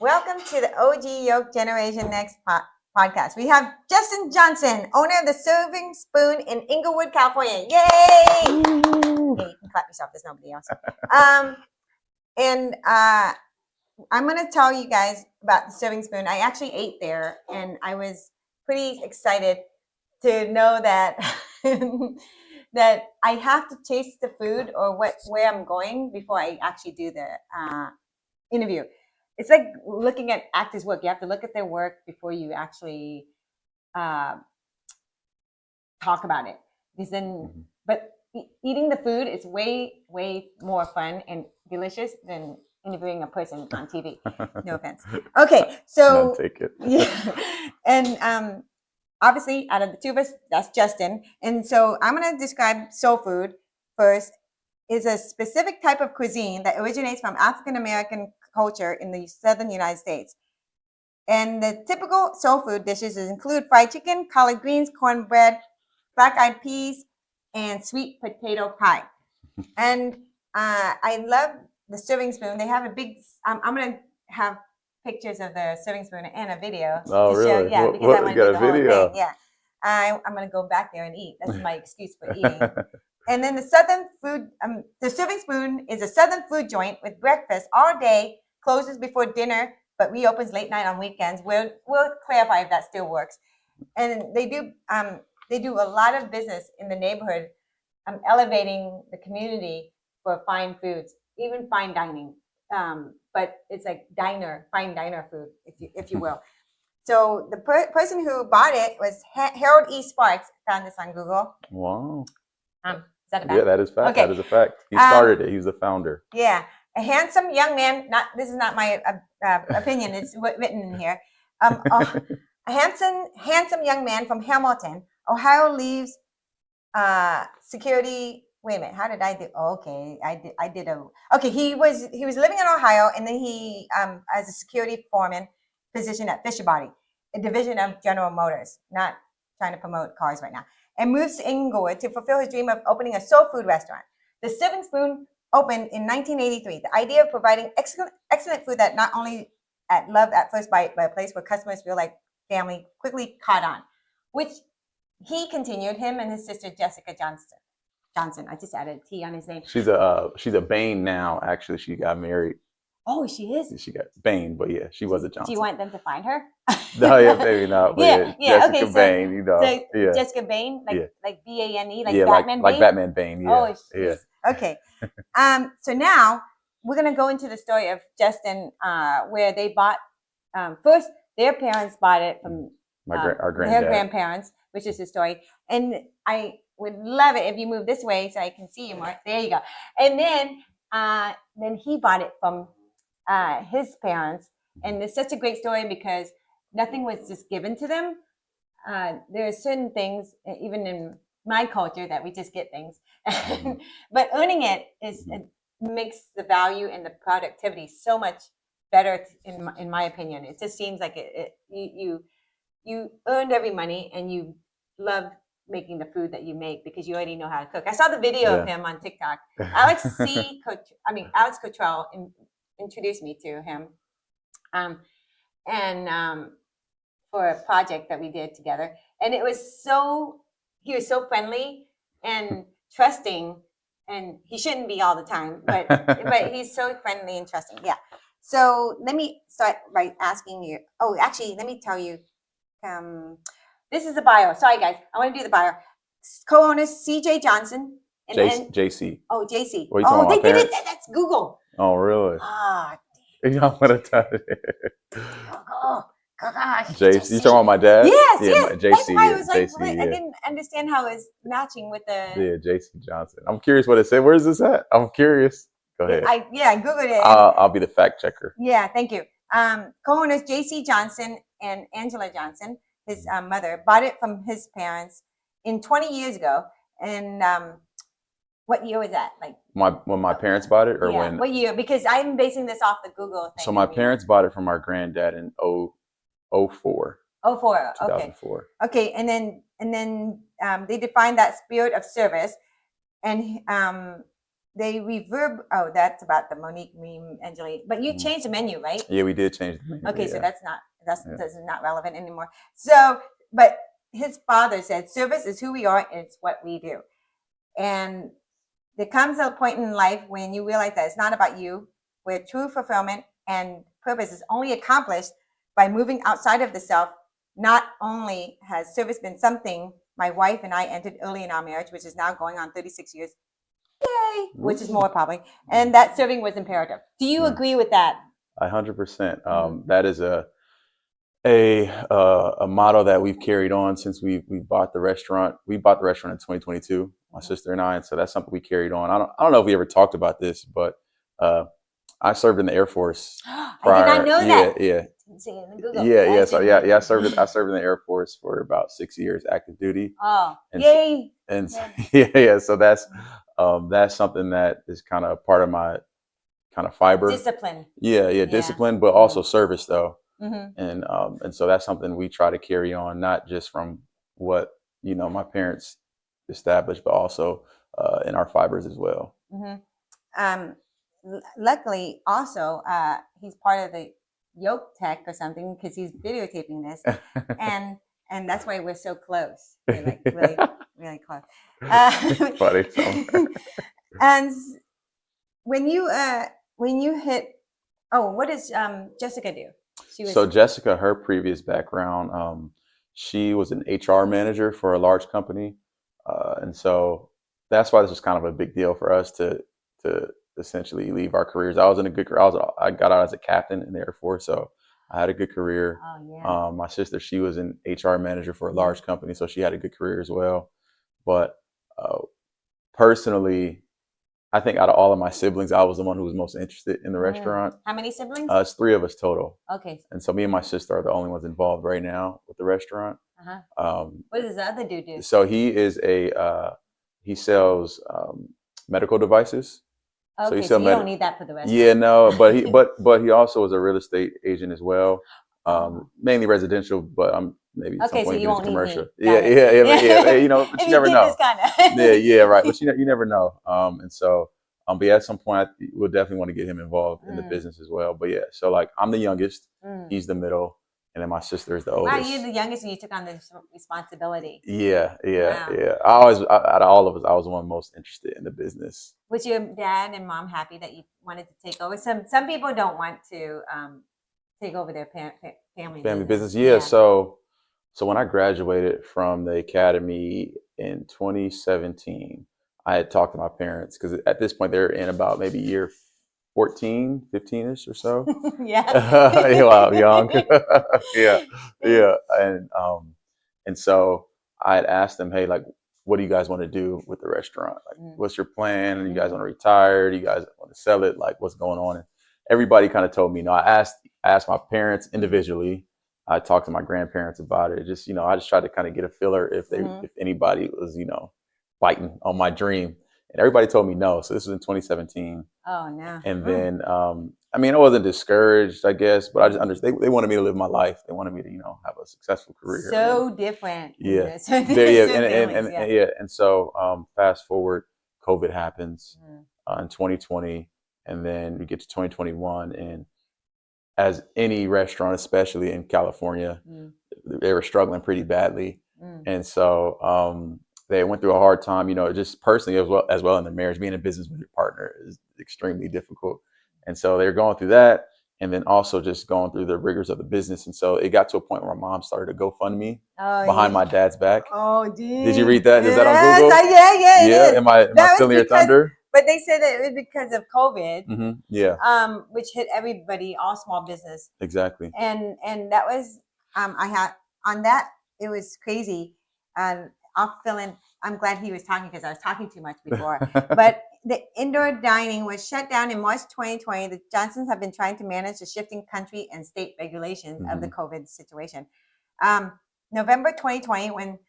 Welcome to the OG Yoke Generation Next podcast. We have Justin Johnson, owner of the Serving Spoon in Inglewood, California. Yay! Yeah, you can clap yourself. There's nobody else. I'm going to tell you guys about the Serving Spoon. I actually ate there, and I was pretty excited to know that that I have to taste the food or where I'm going before I actually do the interview. It's like looking at actors' work. You have to look at their work before you actually talk about it. Because then, but eating the food is way more fun and delicious than interviewing a person on TV. No offense. Okay, so take it. Yeah, and obviously, out of the two of us, that's Justin. And so I'm going to describe soul food first. Is a specific type of cuisine that originates from African American culture in the southern United States. And the typical soul food dishes include fried chicken, collard greens, cornbread, black-eyed peas, and sweet potato pie. And I love the Serving Spoon. They have a big, I'm going to have pictures of the Serving Spoon and a video. Oh, to really? Show, yeah, because I want to do the whole thing. Yeah. I'm going to go back there and eat. That's my excuse for eating. And then the Serving Spoon is a southern food joint with breakfast all day, closes before dinner, but reopens late night on weekends. We'll clarify if that still works. And they do a lot of business in the neighborhood, elevating the community for fine foods, even fine dining. But it's like fine diner food, if you will. So the person who bought it was Harold E. Sparks. Found this on Google. Wow. Is that a fact? Yeah, that is fact. Okay. That is a fact. He started it. He was the founder. Yeah, a handsome young man. This is not my opinion. It's written in here. A handsome young man from Hamilton, Ohio, leaves security. Wait a minute. How did I do? Oh, okay, I did a. Okay, he was living in Ohio, and then he as a security foreman position at Fisher Body, a division of General Motors. Not trying to promote cars right now. And moves to Inglewood to fulfill his dream of opening a soul food restaurant. The Serving Spoon opened in 1983. The idea of providing excellent food that not only loved at first bite, but a place where customers feel like family quickly caught on, which he continued, him and his sister Jessica Johnson. I just added a T on his name. She's a Bain now. Actually, she got married. Oh, she is? She got Bain, but yeah, she was a Johnson. Do you want them to find her? No, yeah, maybe not. But yeah, Jessica okay, Bain, you know. So yeah. Jessica Bain, like B-A-N-E, like yeah, Batman like Bane? Batman Bane, yeah. Oh, yeah. Okay. So now we're going to go into the story of Justin, where they bought, first, their parents bought it from our their grandparents, which is the story. And I would love it if you move this way so I can see you more. There you go. And then he bought it from his parents. And it's such a great story because nothing was just given to them. There are certain things, even in my culture, that we just get things. But earning it makes the value and the productivity so much better, in my opinion. It just seems like you earned every money and you love making the food that you make because you already know how to cook. I saw the video of him on TikTok. Alex Cottrell introduced me to him. For a project that we did together. And he was so friendly and trusting, and he shouldn't be all the time, but he's so friendly and trusting. Yeah. So let me start by asking you. Oh, actually, let me tell you. This is the bio. Sorry, guys. I want to do the bio. Co-owners C.J. Johnson. And JC. Oh, JC. What are you talking about, they did it. That's Google. Oh, really? You don't want to tell it. Gosh, JC. You talking about my dad? Yes, yeah, yes. JC. That's why I was like, JC, I didn't understand how it was matching with the. Yeah, JC Johnson. I'm curious what it said. Where is this at? I'm curious. Go ahead. I Googled it. I'll be the fact checker. Yeah, thank you. Co-owners JC Johnson and Angela Johnson, his mother, bought it from his parents 20 years ago. And what year was that? Like when my parents bought it, or when? What year? Because I'm basing this off the Google thing. So my parents bought it from our granddad in 2004. 2004. Okay, and then they defined that spirit of service, and they reverb. Oh, that's about the Monique meme, Angeline. But you changed the menu, right? Yeah, we did change the menu. Okay, so that's Yeah. not relevant anymore. So, but his father said, "Service is who we are, and it's what we do." And there comes a point in life when you realize that it's not about you, where true fulfillment and purpose is only accomplished by moving outside of the self. Not only has service been something my wife and I entered early in our marriage, which is now going on 36 years, yay, which is more probably, and that serving was imperative. Do you agree with that? 100%. That is a motto that we've carried on since we bought the restaurant. We bought the restaurant in 2022, my sister and I, and so that's something we carried on. I don't know if we ever talked about this, but I served in the Air Force prior. I did not know that. Yeah. See it in Google. Yeah. So yeah, I served in the Air Force for about 6 years, active duty. Oh, And yay! And yeah. So that's something that is kind of part of my kind of fiber. Discipline. Yeah, discipline, but also service though. And so that's something we try to carry on, not just from what my parents established, but also in our fibers as well. Luckily, also, he's part of the yoke tech or something because he's videotaping this, and that's why we're so close. We're like really, really close. Funny. And when you hit, what does Jessica do? So Jessica, her previous background, she was an HR manager for a large company, and so that's why this was kind of a big deal for us to essentially leave our careers. I got out as a captain in the Air Force, so I had a good career. Oh, yeah. My sister, she was an HR manager for a large company, so she had a good career as well. But personally, I think out of all of my siblings, I was the one who was most interested in the restaurant. How many siblings? It's 3 of us total. Okay. And so me and my sister are the only ones involved right now with the restaurant. What does the other dude do? So he is he sells medical devices. Okay, so you don't need that for the restaurant. Yeah, no, but he also is a real estate agent as well. Mainly residential, but I'm maybe at some point so you won't commercial. Need me. Yeah. But you never know. Yeah, right. But you never know. And so, but yeah, at some point, we'll definitely want to get him involved in the business as well. But yeah, so like I'm the youngest, he's the middle, and then my sister is the oldest. Wow, you're the youngest, and you took on the responsibility. Yeah. Out of all of us, I was the one most interested in the business. Was your dad and mom happy that you wanted to take over? Some people don't want to take over their family business. Yeah. So when I graduated from the academy in 2017, I had talked to my parents because at this point they're in about maybe year 14, 15-ish or so. Yeah. Wow, young. Yeah. And so I had asked them, hey, like, what do you guys want to do with the restaurant? Like, what's your plan? You guys want to retire? Do you guys want to sell it? Like, what's going on? And everybody kind of told me, I asked my parents individually. I talked to my grandparents about it. Just, I just tried to kind of get a feeler if anybody was, biting on my dream. And everybody told me no. So this was in 2017. Oh, no. And then, I wasn't discouraged, I guess, but I just understood they wanted me to live my life. They wanted me to, have a successful career. So different. Yeah. And so fast forward, COVID happens in 2020, and then we get to 2021, and as any restaurant, especially in California, they were struggling pretty badly. And so they went through a hard time, just personally as well in their marriage. Being in business with your partner is extremely difficult. And so they're going through that, and then also just going through the rigors of the business. And so it got to a point where my mom started a GoFundMe behind my dad's back. Oh, dude. Did you read that? Is that on Google? Yeah. Am I stealing your thunder? But they said that it was because of COVID, which hit everybody, all small business. Exactly. And that was, I had on that, it was crazy. I'm glad he was talking because I was talking too much before. But the indoor dining was shut down in March 2020. The Johnsons have been trying to manage the shifting country and state regulations of the COVID situation. November 2020, when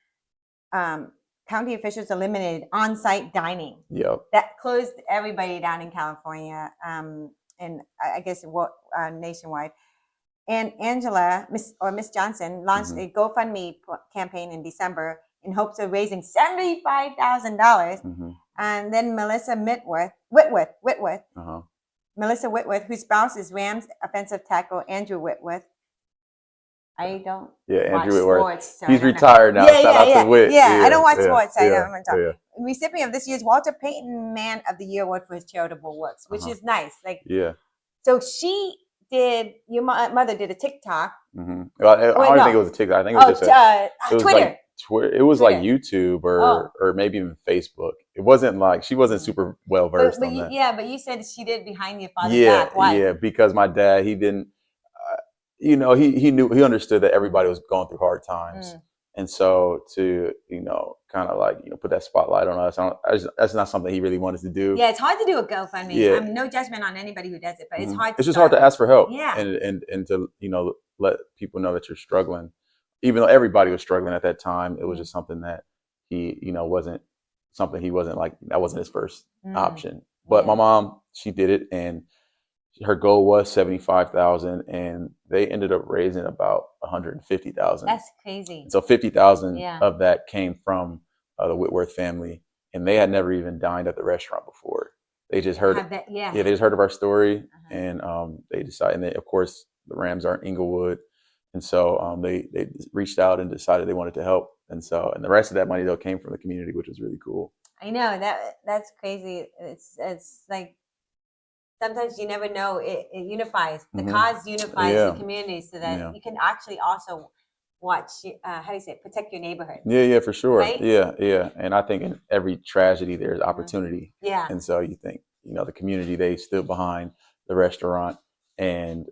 county officials eliminated on-site dining. Yep. That closed everybody down in California, and I guess nationwide. And Angela, Miss Johnson, launched a GoFundMe campaign in December in hopes of raising $75,000. Mm-hmm. And then Melissa Whitworth, Uh-huh. Melissa Whitworth, whose spouse is Rams offensive tackle Andrew Whitworth. I don't watch Andrew Whitworth. sports. So He's retired now. Shout out to Whit. Yeah, I don't watch sports. So I don't want to talk. Yeah. Recipient of this year's Walter Payton Man of the Year Award for his charitable works, which is nice. Like, yeah. So she did. Your mother did a TikTok. Mm-hmm. Well, I don't think it was a TikTok. I think it was just Twitter. Like Twitter. It was like YouTube or maybe even Facebook. It wasn't like she wasn't super well versed on that. Yeah, but you said she did behind your father's back. Why? Yeah, because my dad, he didn't. He understood that everybody was going through hard times, and so to kind of like put that spotlight on us. That's not something he really wanted to do. Yeah, it's hard to do a GoFundMe. Yeah. I'm no judgment on anybody who does it, but it's hard. It's just hard to ask for help. Yeah, and to let people know that you're struggling, even though everybody was struggling at that time. It was just something that he wasn't something he wasn't like that wasn't his first option. But my mom, she did it, and her goal was 75,000, and they ended up raising about 150,000. That's crazy. So 50,000 of that came from the Whitworth family, and they had never even dined at the restaurant before. They just heard, they just heard of our story, and they decided. And of course, the Rams are in Inglewood, and so they reached out and decided they wanted to help, and the rest of that money though came from the community, which was really cool. I know that's crazy. It's like. Sometimes you never know. It unifies. The cause unifies the community, so that you can actually also watch. How do you say it? Protect your neighborhood. Yeah, for sure. Right? Yeah. And I think in every tragedy there's opportunity. Yeah. And so you think the community, they stood behind the restaurant, and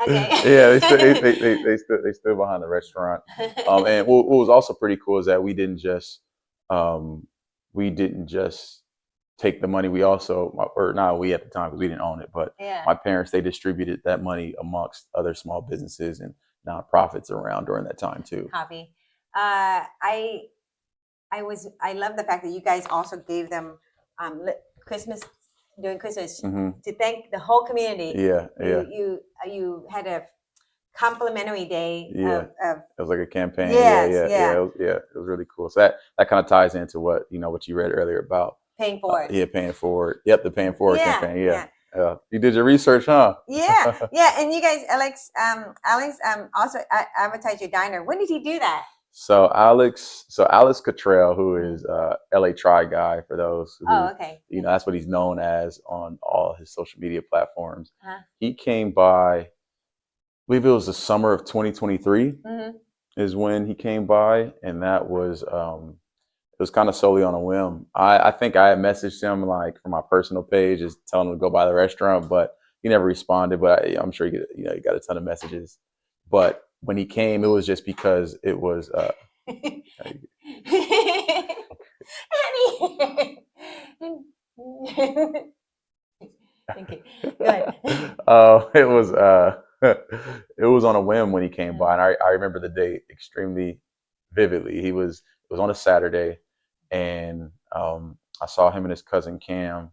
Okay. Yeah, they stood behind the restaurant. And what was also pretty cool is that we didn't just take the money. We also, or not we at the time because we didn't own it, but my parents, they distributed that money amongst other small businesses and nonprofits around during that time too. Copy. I love the fact that you guys also gave them Christmas during Christmas to thank the whole community. Yeah. You had a complimentary day. It was like a campaign. Yes, It was really cool. So that kind of ties into what you read earlier about paying forward. Paying forward. Yep, the paying forward campaign. You did your research, huh? And you guys, Alex also advertised your diner. When did he do that? So Alex Cottrell, who is LA Try guy for those who, that's what he's known as on all his social media platforms. He came by, I believe it was the summer of 2023 is when he came by, and that was it was kind of solely on a whim. I think I had messaged him like from my personal page, just telling him to go by the restaurant, but he never responded. But I'm sure he got a ton of messages. But when he came, it was just because it was. Thank you. Go ahead. It was on a whim when he came by, and I remember the day extremely vividly. It was on a Saturday, and I saw him and his cousin Cam.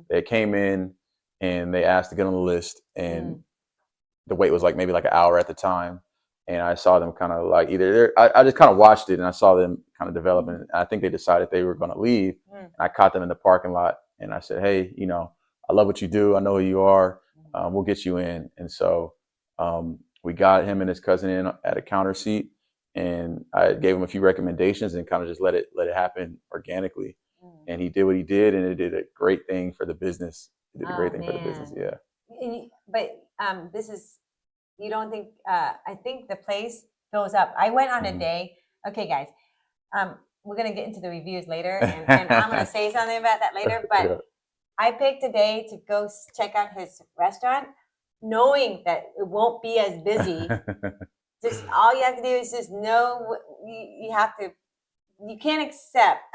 They came in and they asked to get on the list, and the wait was maybe an hour at the time. And I saw them kind of I just kind of watched it, and I saw them kind of developing. And I think they decided they were going to leave. And I caught them in the parking lot, and I said, "Hey, I love what you do. I know who you are. We'll get you in." And so we got him and his cousin in at a counter seat, and I gave him a few recommendations and kind of just let it happen organically. And he did what he did, and it did a great thing for the business. It did a great thing for the business. Yeah. But this is. You don't think, I think the place fills up. I went on a day. Okay, guys, we're going to get into the reviews later, and I'm going to say something about that later. But I picked a day to go check out his restaurant, knowing that it won't be as busy. Just all you have to do is just know you can't expect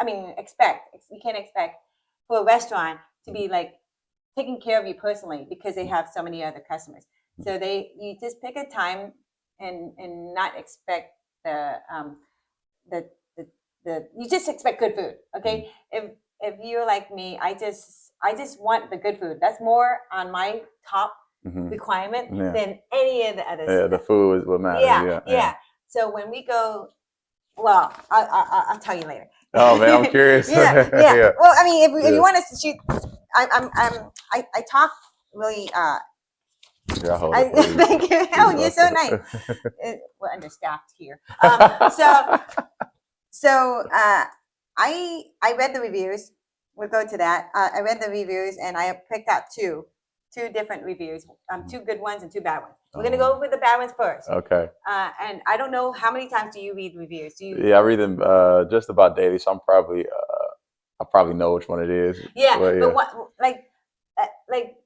for a restaurant to be taking care of you personally because they have so many other customers. So you just pick a time and not expect you just expect good food. Okay. If you're like me, I just want the good food. That's more on my top requirement than any of the others. Yeah, the food is what matters. Yeah. So when we go, well, I'll tell you later. Oh man, I'm curious. Yeah. Yeah. Well, I mean, if Yeah. you want us to shoot, I talk really. Yeah, I'll hold it for you. Thank you. Oh, you're so nice. We're understaffed here. So I read the reviews. We'll go to that. I read the reviews and I picked out two different reviews. Two good ones and two bad ones. We're gonna go with the bad ones first. Okay. And I don't know how many times do you read reviews? Do you? Yeah, I read them just about daily, so I probably know which one it is. Yeah, but what like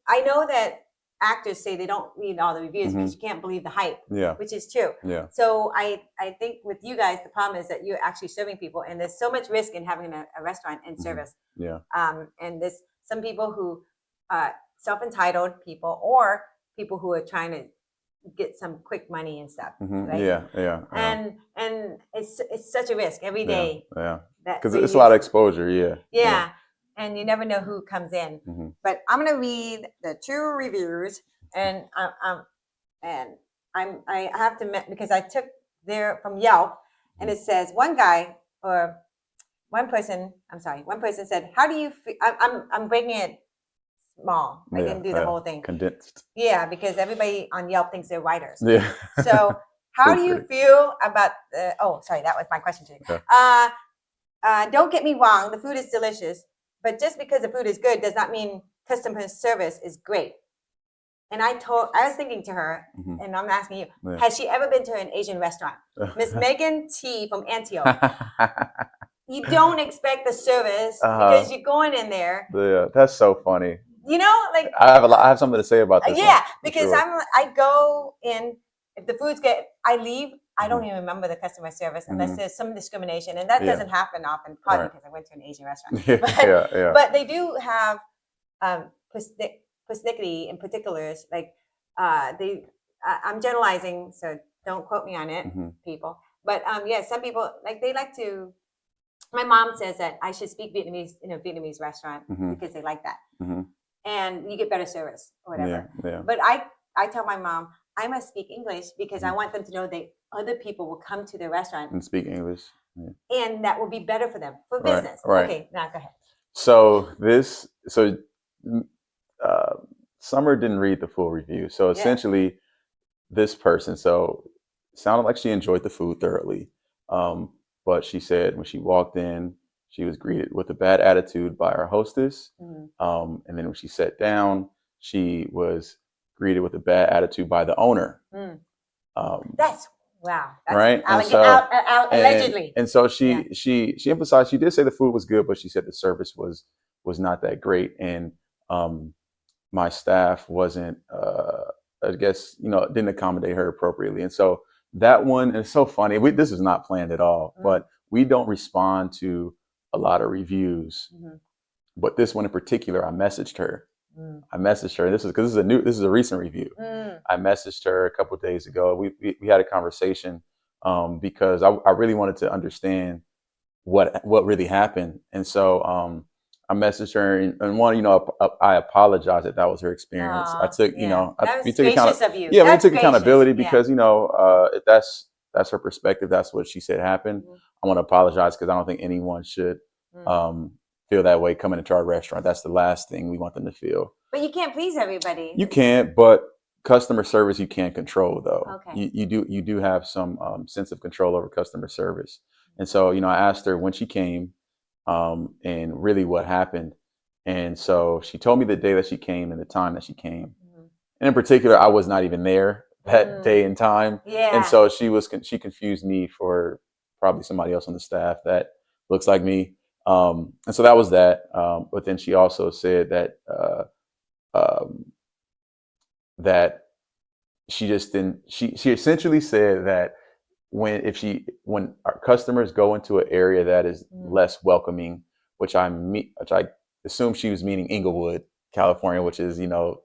I know that actors say they don't read all the reviews because you can't believe the hype. Yeah. Which is true. Yeah. So I think with you guys, the problem is that you're actually serving people, and there's so much risk in having a restaurant and service. Yeah. And there's some people who self-entitled people or people who are trying to get some quick money and stuff. Right? Yeah. And it's such a risk every day. Yeah. Because it's a lot of exposure. Yeah. And you never know who comes in. But I'm gonna read the two reviews, and I have to admit, because I took there from Yelp, and it says one person said, "How do you feel?" I'm breaking it small. I didn't do the whole thing condensed. Yeah, because everybody on Yelp thinks they're writers. Yeah. So how do you feel about the? Oh, sorry, that was my question to you. Okay. Don't get me wrong, the food is delicious, but just because the food is good does not mean customer service is great. And I was thinking to her, and I'm asking you, has she ever been to an Asian restaurant? Miss Megan T from Antioch. You don't expect the service because you're going in there. Yeah, that's so funny. You know, like I have something to say about this. Yeah, because I go in, if the food's good, I leave. I don't even remember the customer service unless there's some discrimination, and that doesn't happen often, probably because I went to an Asian restaurant. But they do have persnickety in particulars. Like I'm generalizing, so don't quote me on it, people. But some people they like to. My mom says that I should speak Vietnamese in a Vietnamese restaurant because they like that, and you get better service or whatever. Yeah. But I tell my mom I must speak English because I want them to know that other people will come to their restaurant and speak English, and that will be better for them for business. Right. Okay, now go ahead. So Summer didn't read the full review. So essentially, this person sounded like she enjoyed the food thoroughly, but she said when she walked in, she was greeted with a bad attitude by our hostess, and then when she sat down, she was greeted with a bad attitude by the owner. That's wow. That's right. Allegedly. And so she emphasized, she did say the food was good, but she said the service was not that great. And my staff wasn't, I guess, didn't accommodate her appropriately. And so that one, and it's so funny. This was not planned at all, but we don't respond to a lot of reviews. But this one in particular, I messaged her. This is because this is a recent review. I messaged her a couple of days ago. We had a conversation because I really wanted to understand what really happened. And so I messaged her and one, I apologized that was her experience. I took, we took accountability because, if that's her perspective, that's what she said happened. I want to apologize because I don't think anyone should feel that way coming into our restaurant. That's the last thing we want them to feel. But you can't please everybody. You can't, but customer service you can't control though. Okay. You do have some sense of control over customer service. And so, I asked her when she came and really what happened. And so she told me the day that she came and the time that she came. And in particular, I was not even there that day and time. Yeah. And so she confused me for probably somebody else on the staff that looks like me. And so that was that. But then she also said that that she just didn't. She essentially said that when our customers go into an area that is less welcoming, which I assume she was meaning Inglewood, California, which is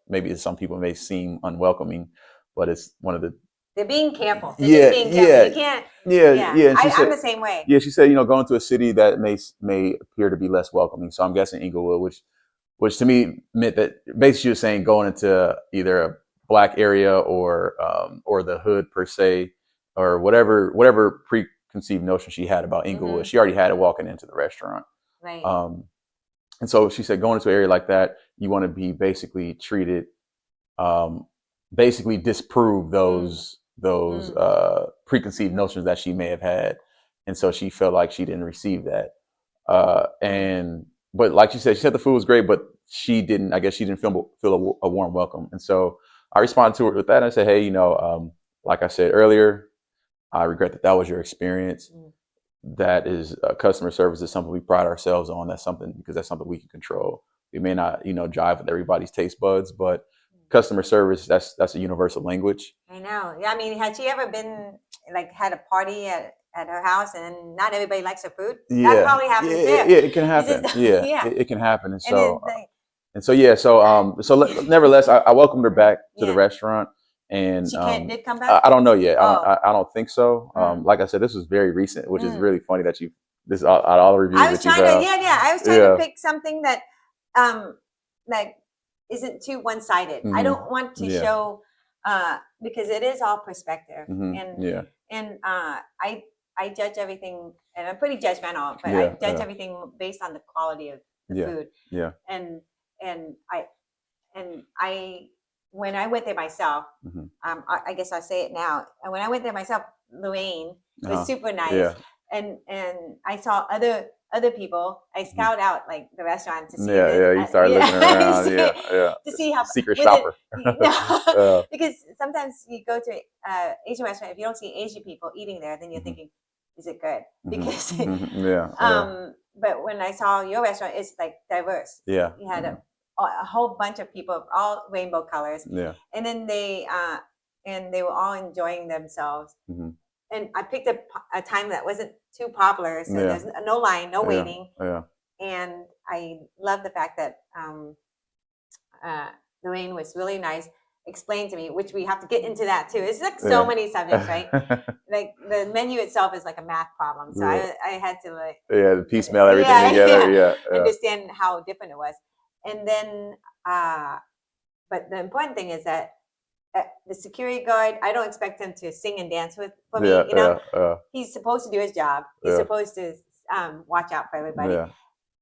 maybe some people may seem unwelcoming, but it's one of the. They're being careful. They're just being careful. You can't. Yeah. And I'm the same way. Yeah, she said, going to a city that may appear to be less welcoming. So I'm guessing Inglewood, which to me meant that basically she was saying going into either a black area or the hood per se, or whatever preconceived notion she had about Inglewood. She already had it walking into the restaurant. Right. And so she said, going into an area like that, you want to be basically treated, basically disprove those preconceived notions that she may have had. And so she felt like she didn't receive that. But like she said the food was great, but I guess she didn't feel a warm welcome. And so I responded to her with that. And I said, hey, like I said earlier, I regret that was your experience. That is customer service is something we pride ourselves on. That's something we can control. We may not, jive with everybody's taste buds, but customer service, that's a universal language. I know. Yeah. I mean, had she ever been had a party at her house and not everybody likes her food? Yeah. That probably happens too. Yeah, it can happen. It can happen. And so, nevertheless, I welcomed her back to the restaurant. And she did come back? I don't know yet. I don't think so. Like I said, this was very recent, which is really funny that all the reviews. I was trying to pick something that isn't too one-sided. I don't want to show because it is all perspective, and I judge everything, and I'm pretty judgmental, but I judge everything based on the quality of the food. Yeah. And I when I went there myself, I guess I'll say it now. And when I went there myself, Luann was super nice, and I saw other people. I scout out the restaurant to see. You started looking around. To see how secret shopper. Because sometimes you go to Asian restaurant, if you don't see Asian people eating there, then you're thinking, is it good? Because but when I saw your restaurant, it's diverse. You had a whole bunch of people of all rainbow colors. And then they were all enjoying themselves. And I picked a time that wasn't too popular, so there's no line, no waiting. And I love the fact that Luann was really nice, explained to me, which we have to get into that too. It's so many subjects, right? The menu itself is like a math problem, so I had to piecemeal everything together. Understand how different it was. And then, but the important thing is that the security guard, I don't expect him to sing and dance for me. He's supposed to do his job. He's supposed to watch out for everybody.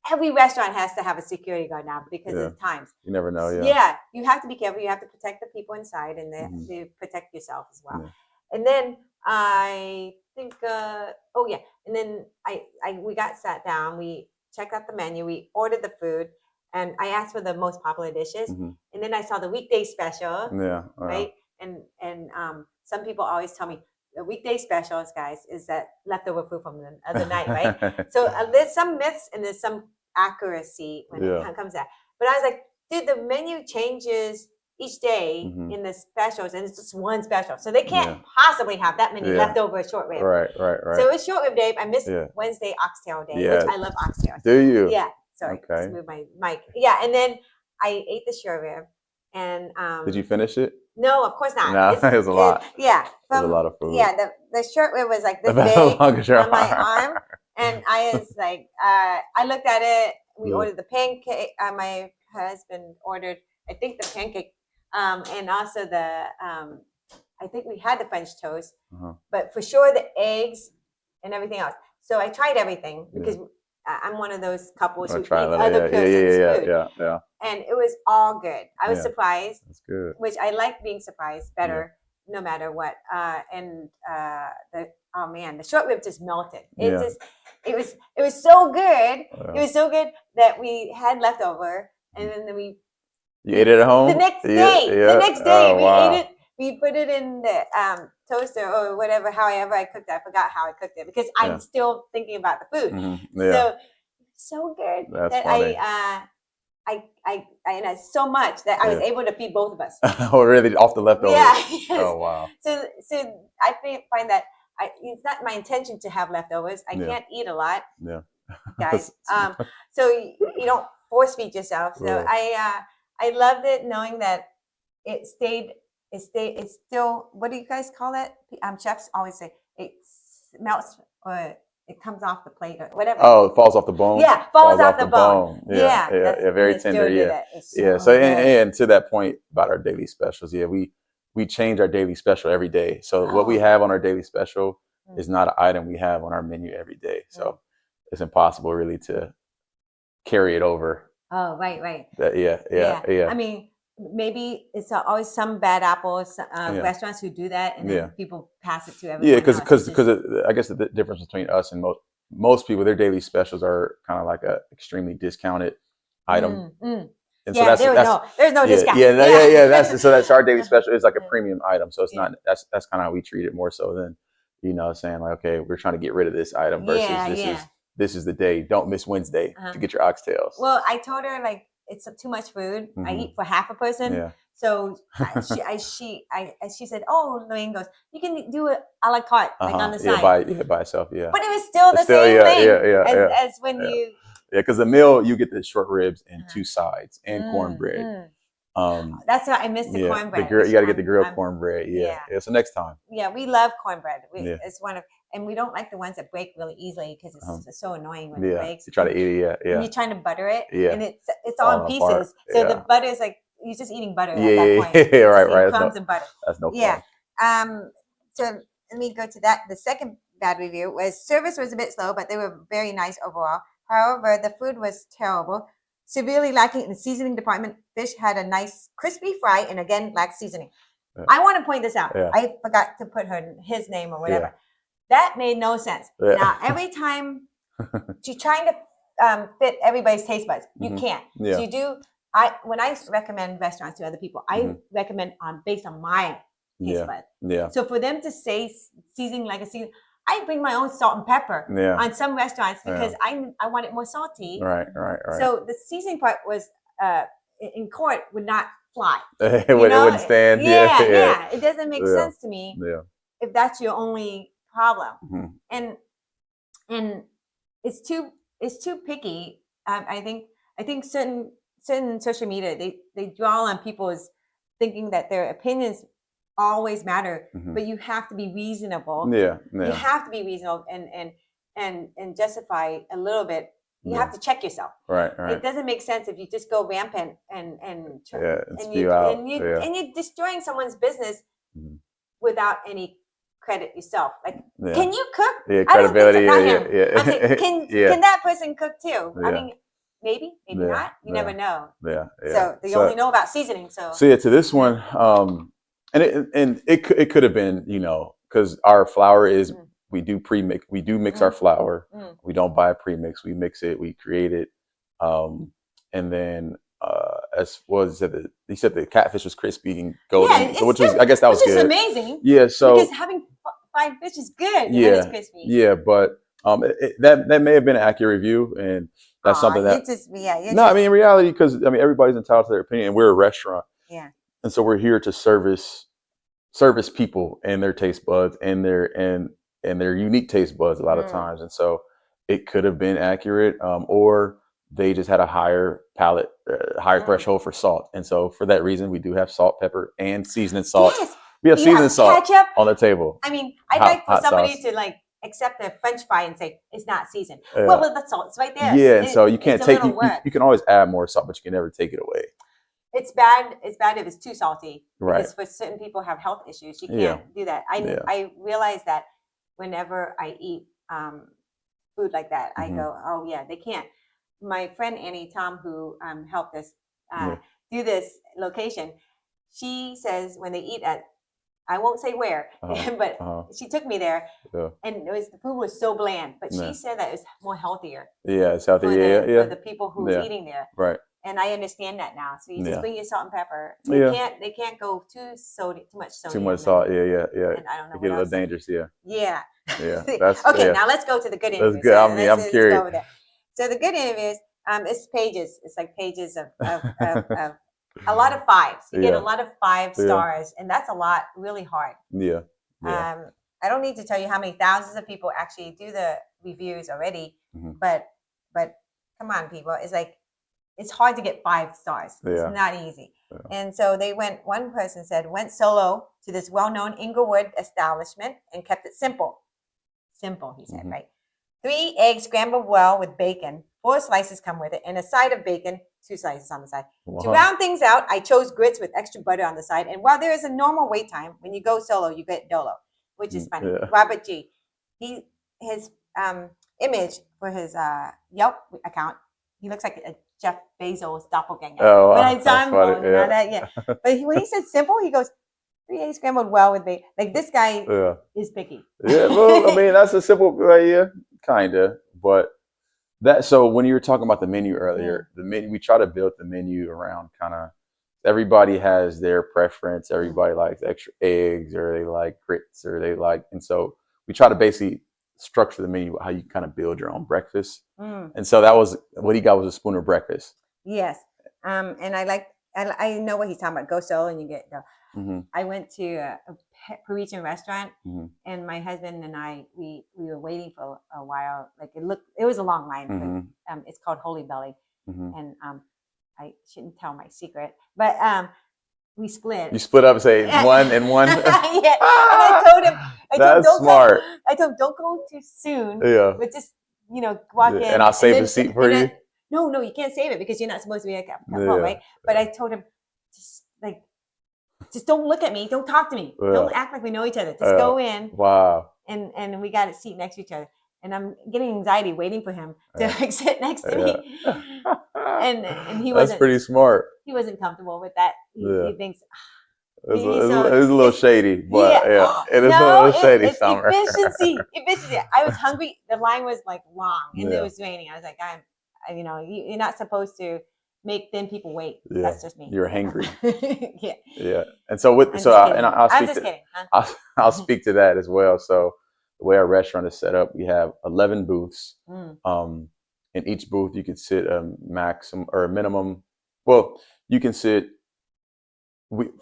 Every restaurant has to have a security guard now because of times. You never know. You have to be careful. You have to protect the people inside, and they have to protect yourself as well. And then I think, and then we got sat down. We checked out the menu. We ordered the food. And I asked for the most popular dishes, and then I saw the weekday special. Right. And some people always tell me the weekday specials, guys, is that leftover food from the other night, right? So there's some myths and there's some accuracy when it comes to that. But I was like, dude, the menu changes each day in the specials, and it's just one special, so they can't possibly have that many leftover short rib. Right. So it's short rib day. I missed Wednesday oxtail day, which I love oxtail. Do you? Yeah. Sorry, just move my mic. Yeah, and then I ate the short rib, and did you finish it? No, of course not. No, it was a lot. It was a lot of food. Yeah, the short rib was like this big on my arm, and I was like, I looked at it. We ordered the pancake. My husband ordered, I think, the pancake, and also the. I think we had the French toast, but for sure the eggs and everything else. So I tried everything because. I'm one of those couples who eat other person's food. And it was all good. I was surprised. That's good. Which I like being surprised better, no matter what. The short rib just melted. It was so good. It was so good that we had leftover, and then you ate it at home the next day. The next day we ate it. We put it in the toaster or whatever, however I cooked it. I forgot how I cooked it because I'm still thinking about the food. So good. That's that funny. I had so much that I was able to feed both of us. Oh, really? Off the leftovers? Yes. Oh, wow. So I find that it's not my intention to have leftovers. I can't eat a lot, guys. So you don't force feed yourself. So I loved it knowing that it's still, what do you guys call it? Chefs always say it melts or it comes off the plate or whatever. Oh, it falls off the bone? Yeah, falls off the bone. Yeah, very tender. So and to that point about our daily specials, we we change our daily special every day. So what we have on our daily special is not an item we have on our menu every day. So it's impossible really to carry it over. Oh, right. Yeah. I mean, maybe it's always some bad apples restaurants who do that, and then people pass it to everyone. Yeah, because I guess the difference between us and most people, their daily specials are kind of like a extremely discounted item. And so there's no discount. Yeah. That's our daily special. It's like a premium item. So it's not, that's kind of how we treat it more so than, saying like, okay, we're trying to get rid of this item versus this is the day. Don't miss Wednesday to get your oxtails. Well, I told her like, it's too much food. I eat for half a person. Yeah. So she said, oh, Lorraine goes, you can do it a la carte, like on the side. By itself, yeah. But it was still the same thing as when you. Yeah, because the meal, you get the short ribs and 2 sides and cornbread. That's why I missed the cornbread. You got to get the grilled cornbread. Yeah. So next time. Yeah, we love cornbread. It's one of, and we don't like the ones that break really easily because it's so annoying when it breaks. You try to eat it, And you're trying to butter it, and it's all all in pieces. So the butter is like, you're just eating butter at that point. Right. Crumbs and butter. That's no fun. So let me go to that. The second bad review was service was a bit slow, but they were very nice overall. However, the food was terrible, severely lacking in the seasoning department. Fish had a nice crispy fry and again lacked seasoning. I want to point this out. I forgot to put his name or whatever. That made no sense. Now, every time you're trying to fit everybody's taste buds, you can't. So you do. When I recommend restaurants to other people, I recommend based on my taste bud. So for them to say seasoning like a season, I bring my own salt and pepper on some restaurants because I want it more salty. Right. So the seasoning part was in court would not fly. It wouldn't stand. Yeah. It doesn't make sense to me if that's your only problem. And it's too picky. I think certain social media they draw on people's thinking that their opinions always matter, but you have to be reasonable. You have to be reasonable and justify a little bit. You have to check yourself. Right. It doesn't make sense if you just go rampant and you're destroying someone's business without any credit yourself. Like, can you cook? Credibility. I'm saying, can that person cook too? I mean, maybe not. You never know. So they only know about seasoning. So to this one, and it could have been, because our flour is we do mix our flour. We don't buy a premix. We mix it. We create it, and then as was he said the catfish was crispy and golden, which was, I guess that was good. Which is amazing. Yeah. So because having fried fish is good. Yeah. When it's crispy. Yeah, but that may have been an accurate review, and that's something that. I mean, in reality, because everybody's entitled to their opinion, and we're a restaurant. Yeah. And so we're here to service people and their taste buds and their unique taste buds a lot of times. And so it could have been accurate, or they just had a higher palate, higher threshold for salt. And so for that reason, we do have salt, pepper, and seasoning salt. Yes. We have seasoning salt on the table. I mean, I'd like for somebody to like accept a French fry and say it's not seasoned. Well, the salt's right there. Yeah, and so you can't take. You can always add more salt, but you can never take it away. It's bad. It's bad if it's too salty. Right. Because for certain people have health issues, you can't do that. I realize that whenever I eat food like that, I go, oh yeah, they can't. My friend Annie Tom, who helped us do this location, she says when they eat at, I won't say where, but she took me there, and the food was so bland. But she said that it's more healthier. Yeah, it's healthier. For the people who's eating there. Right. And I understand that now. So you just bring your salt and pepper. They can't go too much sodium. Too much salt. Yeah. And I don't know. It get a little dangerous. Yeah. That's okay. Now let's go to the good interviews. That's good. I'm curious. So the good interviews, it's pages. It's like pages of a lot of fives. You get a lot of 5 stars, and that's a lot. Really hard. Yeah. I don't need to tell you how many thousands of people actually do the reviews already, but come on, people. It's like. It's hard to get 5 stars. It's not easy. And so one person said, went solo to this well-known Inglewood establishment and kept it simple. Simple, he said, right? 3 eggs scrambled well with bacon, 4 slices come with it, and a side of bacon, 2 slices on the side. Wow. To round things out, I chose grits with extra butter on the side. And while there is a normal wait time, when you go solo, you get dolo, which is funny. Yeah. Robert G. His image for his Yelp account, he looks like a Jeff Bezos doppelganger. Oh, When I saw him, funny. But when he said simple, he goes, 3 eggs scrambled well with bacon. Like, this guy is picky. Yeah, well, I mean, that's a simple, kind of. But so when you were talking about the menu earlier, the menu, we try to build the menu around kind of, everybody has their preference. Everybody likes extra eggs, or they like grits, or they like, and so we try to basically structure the menu how you kind of build your own breakfast. And so that was what he got, was a spoon of breakfast. Yes. And I know what he's talking about. Go solo and you get I went to a Parisian restaurant, and my husband and I, we were waiting for a while. Like, it was a long line. But, it's called Holy Belly. And I shouldn't tell my secret, but we split. You split up and say one and one. Yeah. And I told him, that's smart. I told him, don't go too soon. Yeah. But just, walk in. And I'll save the seat for you. No, you can't save it because you're not supposed to be like home, right? But I told him, just don't look at me. Don't talk to me. Don't act like we know each other. Just go in. Wow. And we got a seat next to each other. And I'm getting anxiety waiting for him to sit next to me. And he wasn't. That's pretty smart. He wasn't comfortable with that. He thinks it was a little shady, but it is a little shady. It's efficiency. I was hungry. The line was like long, and it was raining. I was like, you're not supposed to make thin people wait. That's just me. You're hangry. Yeah. And so I'll speak to that as well. So the way our restaurant is set up, we have 11 booths. In each booth, you can sit a maximum or a minimum. Well, you can sit.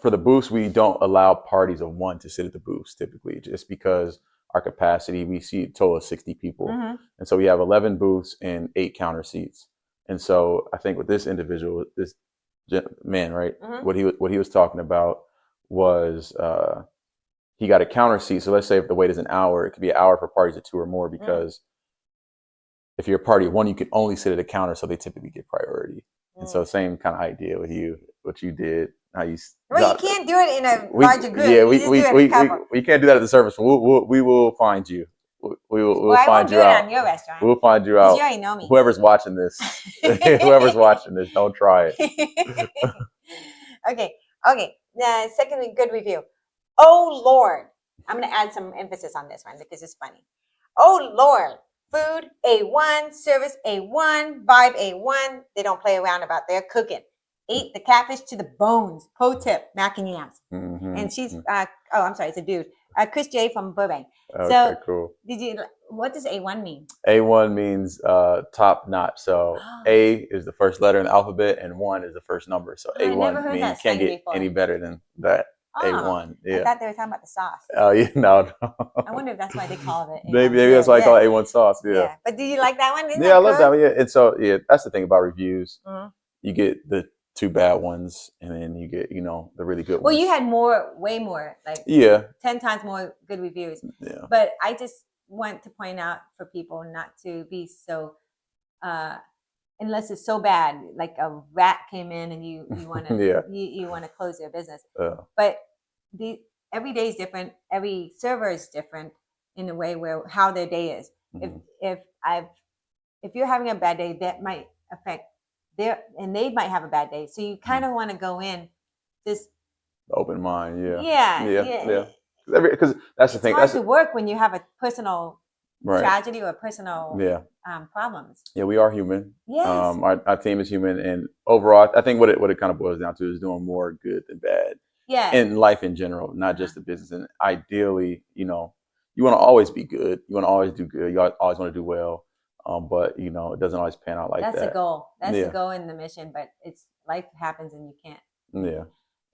For the booths, we don't allow parties of 1 to sit at the booths typically, just because our capacity, we see a total of 60 people. And so we have 11 booths and 8 counter seats. And so I think with this individual, this man, right, what he was talking about was he got a counter seat. So let's say if the wait is an hour, it could be an hour for parties of 2 or more, because if you're a party of 1, you can only sit at a counter, so they typically get priority. And so same kind of idea with you, what you did. You can't do it in a larger group. Yeah, we can't do that at the service. We will find you. We'll find you out. On your restaurant. We'll find you out. You already know me. Whoever's watching this, don't try it. Okay. The second good review. Oh Lord, I'm going to add some emphasis on this one because it's funny. Oh Lord, food A1, service A1, vibe A1. They don't play around about their cooking. Ate the catfish to the bones. Pro tip, mac and yams. And she's I'm sorry, it's a dude. Chris J from Burbank. Okay, so cool. What does A1 mean? A1 means top notch. So A is the first letter in the alphabet, and 1 is the first number. So A1 means you can't get any better than that. A1. Yeah. I thought they were talking about the sauce. Oh, no. I wonder if that's why they call it. Maybe that's why I call it A1 sauce. Yeah. But do you like that one? I love that one. Yeah. And so that's the thing about reviews. You get the 2 bad ones, and then you get the really good ones. Well, you had way more, like 10 times more good reviews. Yeah. But I just want to point out for people not to be so unless it's so bad, like a rat came in and you want to you want to close their business. But every day is different. Every server is different in the way where how their day is. If you're having a bad day, that might affect and they might have a bad day. So you kind of want to go in just open mind. Because that's the thing. It's hard to work when you have a personal tragedy or personal problems. Yeah, we are human. Yes. Our team is human, and overall, I think what it kind of boils down to is doing more good than bad. Yeah. In life in general, not just the business. And ideally, you want to always be good. You want to always do good. You always want to do well. But it doesn't always pan out like that. That's the goal. That's the goal in the mission. But life happens, and you can't. Yeah.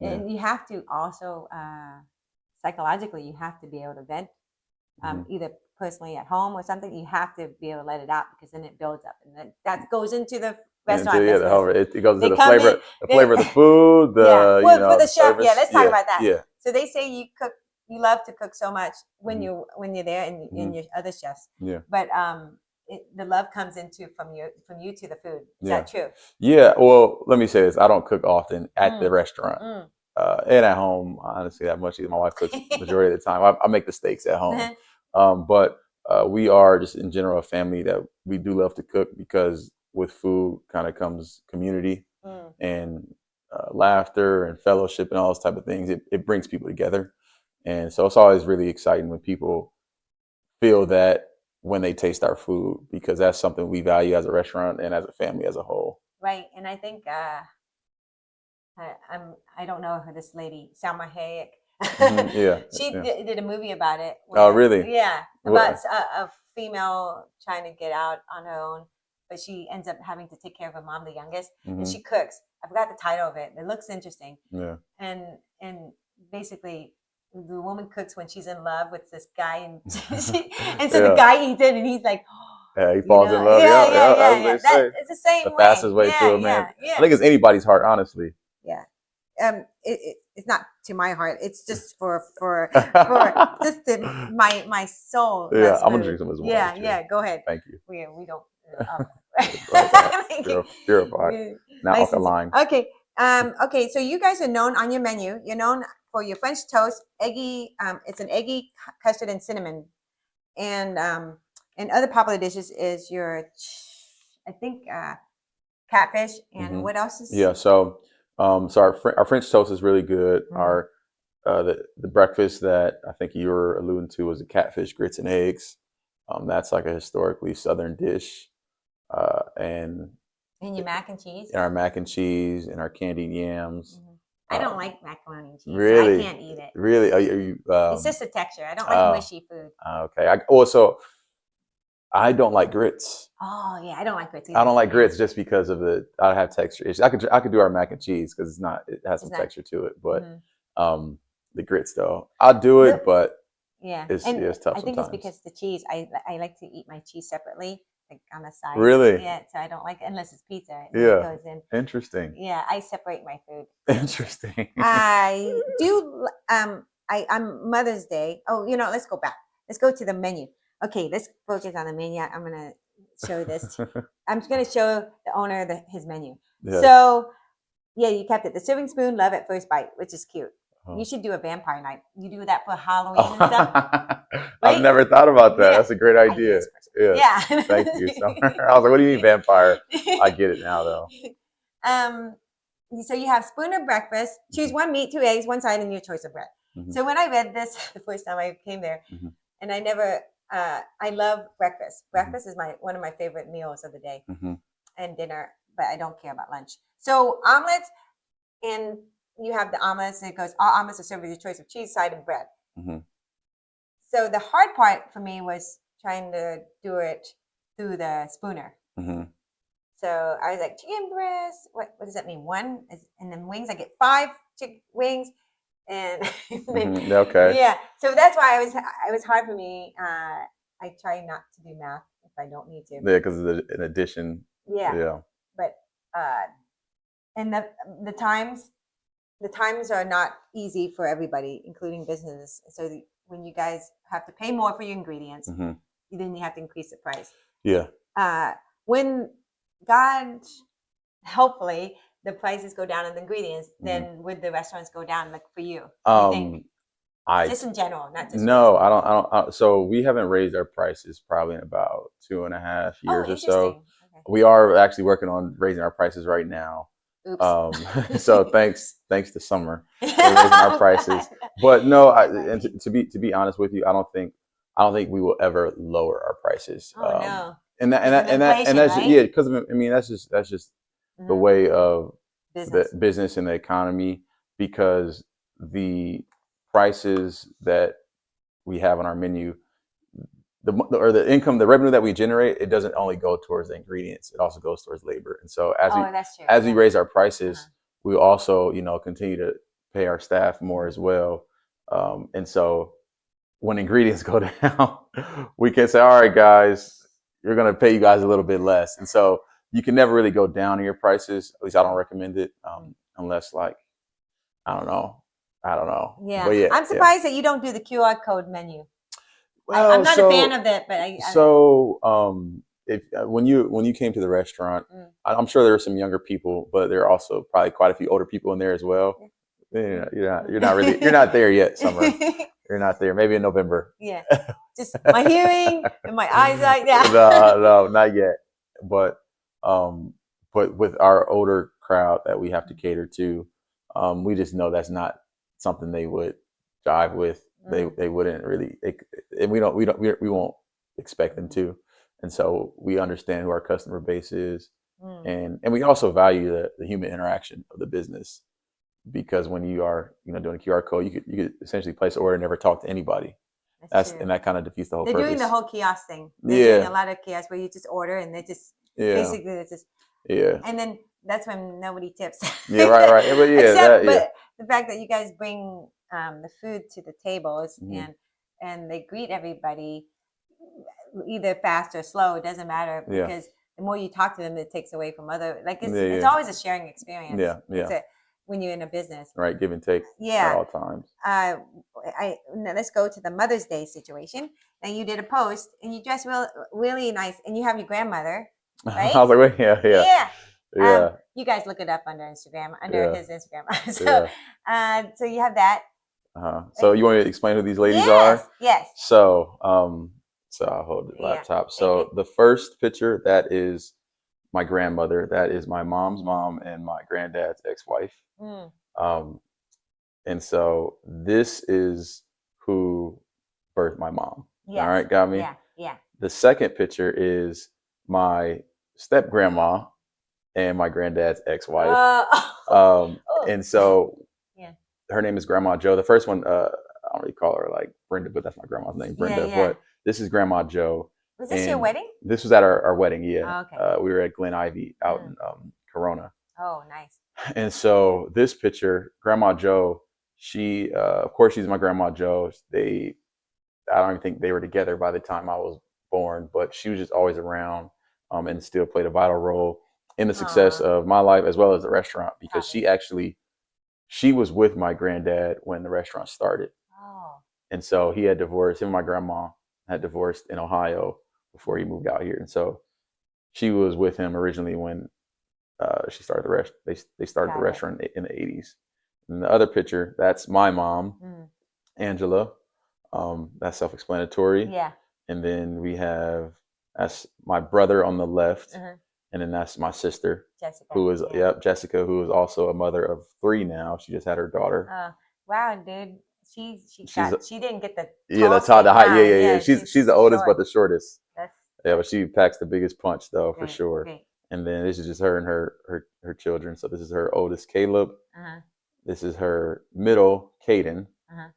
And you have to also psychologically, you have to be able to vent, either personally at home or something. You have to be able to let it out because then it builds up, and then that goes into the restaurant business. It goes into the flavor of the food. For the chef. Service. Let's talk about that. Yeah. So they say you love to cook so much when you're there, and your other chefs. Yeah. But the love comes into from you to the food. Is that true? Yeah. Well, let me say this: I don't cook often at the restaurant. Mm. And at home, honestly, that much. My wife cooks majority of the time. I make the steaks at home. But we are just in general a family that we do love to cook, because with food kind of comes community and laughter and fellowship and all those type of things. It brings people together. And so it's always really exciting when people feel that when they taste our food, because that's something we value as a restaurant and as a family as a whole. Right. And I think I don't know her, this lady, Salma Hayek. She did a movie about it. Oh, really? Yeah. About a female trying to get out on her own, but she ends up having to take care of her mom, the youngest, and she cooks. I forgot the title of it. It looks interesting. Yeah. And basically, the woman cooks when she's in love with this guy, and the guy eats it, and he's like, yeah, he falls in love. Yeah. It's the same the fastest way to it, man. I think it's anybody's heart, honestly. Yeah. It's not to my heart. It's just for just my soul. Yeah, I'm gonna drink some as well. Yeah. Go ahead. Thank you. We don't. Purified, not alkaline. Okay. Okay. So you guys are known on your menu. You're known for your French toast, eggy. It's an eggy custard and cinnamon, and other popular dishes is your, I think, catfish, and what else is? Yeah. So our French toast is really good. Our the breakfast that I think you were alluding to was a catfish, grits, and eggs. That's like a historically Southern dish. And your mac and cheese. And our mac and cheese and our candied yams. I don't like macaroni and cheese. Really? So I can't eat it. Really? Are you it's just a texture. I don't like mushy food. Okay. So I don't like grits. Oh yeah, I don't like grits either. I don't like grits just because of I have texture issues. I could do our mac and cheese because it has some texture to it, but the grits though, I'll do it, but it's tough. I think it's because the cheese. I like to eat my cheese separately, like on the side. Really? Yeah. So I don't like it unless it's pizza. Yeah. It goes in. Interesting. Yeah, I separate my food. Interesting. I do. I'm Mother's Day. Oh, let's go back. Let's go to the menu. Okay, let's focus on the menu. I'm gonna show this. I'm just gonna show the owner his menu. Yeah. So, yeah, you kept it. The serving spoon, love at first bite, which is cute. Oh. You should do a vampire night. You do that for Halloween and stuff. Right? I've never thought about that. Yeah. That's a great idea. Yeah. Thank you. I was like, what do you mean vampire? I get it now, though. So you have spooner breakfast. Choose one meat, 2 eggs, 1 side, and your choice of bread. So when I read this the first time I came there, and I never. I love breakfast. Breakfast is one of my favorite meals of the day, and dinner, but I don't care about lunch. So omelets, and you have the omelets, and it goes, all omelets are served with your choice of cheese, side, and bread. So the hard part for me was trying to do it through the spooner. So I was like, chicken breast, what does that mean? 1, and then wings, I get 5 chicken wings. And okay. Yeah, so that's why it was hard for me. I try not to do math if I don't need to. Yeah, because it's an addition. Yeah. But and the times are not easy for everybody, including business. So when you guys have to pay more for your ingredients, then you have to increase the price. Yeah. When God, hopefully, the prices go down in the ingredients, then would the restaurants go down, like for you? Just in general, not just. No, I don't. So we haven't raised our prices probably in about 2.5 years or so. Okay. We are actually working on raising our prices right now. Oops. So thanks to Summer for raising our prices. But no, and to be honest with you, I don't think we will ever lower our prices. Oh no. And that's right? Because that's just the way of the business and the economy, because the prices that we have on our menu, the income, the revenue that we generate, it doesn't only go towards the ingredients, it also goes towards labor. And so as we raise our prices, we also continue to pay our staff more as well. And so when ingredients go down, we can say, all right, guys, you're going to pay you guys a little bit less. And so you can never really go down in your prices. At least I don't recommend it, unless I don't know. Yeah. But yeah, I'm surprised that you don't do the QR code menu. Well, I'm not a fan of that, but if when you came to the restaurant, I'm sure there were some younger people, but there are also probably quite a few older people in there as well. Yeah. You're not there yet, Summer. You're not there. Maybe in November. Yeah, just my hearing and my eyesight. Yeah. No, not yet. But with our older crowd that we have to cater to, we just know that's not something they would jive with. They wouldn't really, and we won't expect them to. And so we understand who our customer base is, and we also value the human interaction of the business, because when you are doing a QR code, you could essentially place an order and never talk to anybody. And that kind of defeats the whole purpose. They're doing the whole kiosk thing. They're doing a lot of kiosks where you just order and they just basically it's just and then that's when nobody tips. Yeah, right. But but the fact that you guys bring the food to the tables and they greet everybody either fast or slow, it doesn't matter, because the more you talk to them, it takes away from other, like it's always a sharing experience. When you're in a business, right? Give and take at all times. Now let's go to the Mother's Day situation. Now you did a post and you dressed really nice, and you have your grandmother, right? I was like, yeah. You guys look it up under Instagram, under his Instagram. So you have that. So you want me to explain who these ladies are? Yes. So I'll hold the laptop. So the first picture, that is my grandmother. That is my mom's mom and my granddad's ex-wife. And so this is who birthed my mom. All right, got me? Yeah. The second picture is my step grandma and my granddad's ex-wife. And so her name is Grandma Joe. The first one, I don't really call her like Brenda, but that's my grandma's name, Brenda. But this is Grandma Joe. Was this your wedding? This was at our wedding, yeah. Oh, okay. We were at Glen Ivy out in Corona. Oh, nice. And so this picture, Grandma Joe, she, of course, she's my Grandma Joe. I don't even think they were together by the time I was born, but she was just always around and still played a vital role in the success of my life as well as the restaurant, because she was with my granddad when the restaurant started. And so he had divorced, him and my grandma had divorced in Ohio before he moved out here. And so she was with him originally when she started they started the restaurant in the 80s. And the other picture, that's my mom, Angela. That's self-explanatory. Yeah. And then that's my brother on the left. And then that's my sister, Jessica. Jessica, who is also a mother of 3 now. She just had her daughter. Wow, dude. She didn't get the height. Yeah. She's the oldest, but the shortest. That's but she packs the biggest punch though, for sure. Great. And then this is just her and her children. So this is her oldest, Caleb. This is her middle, Caden.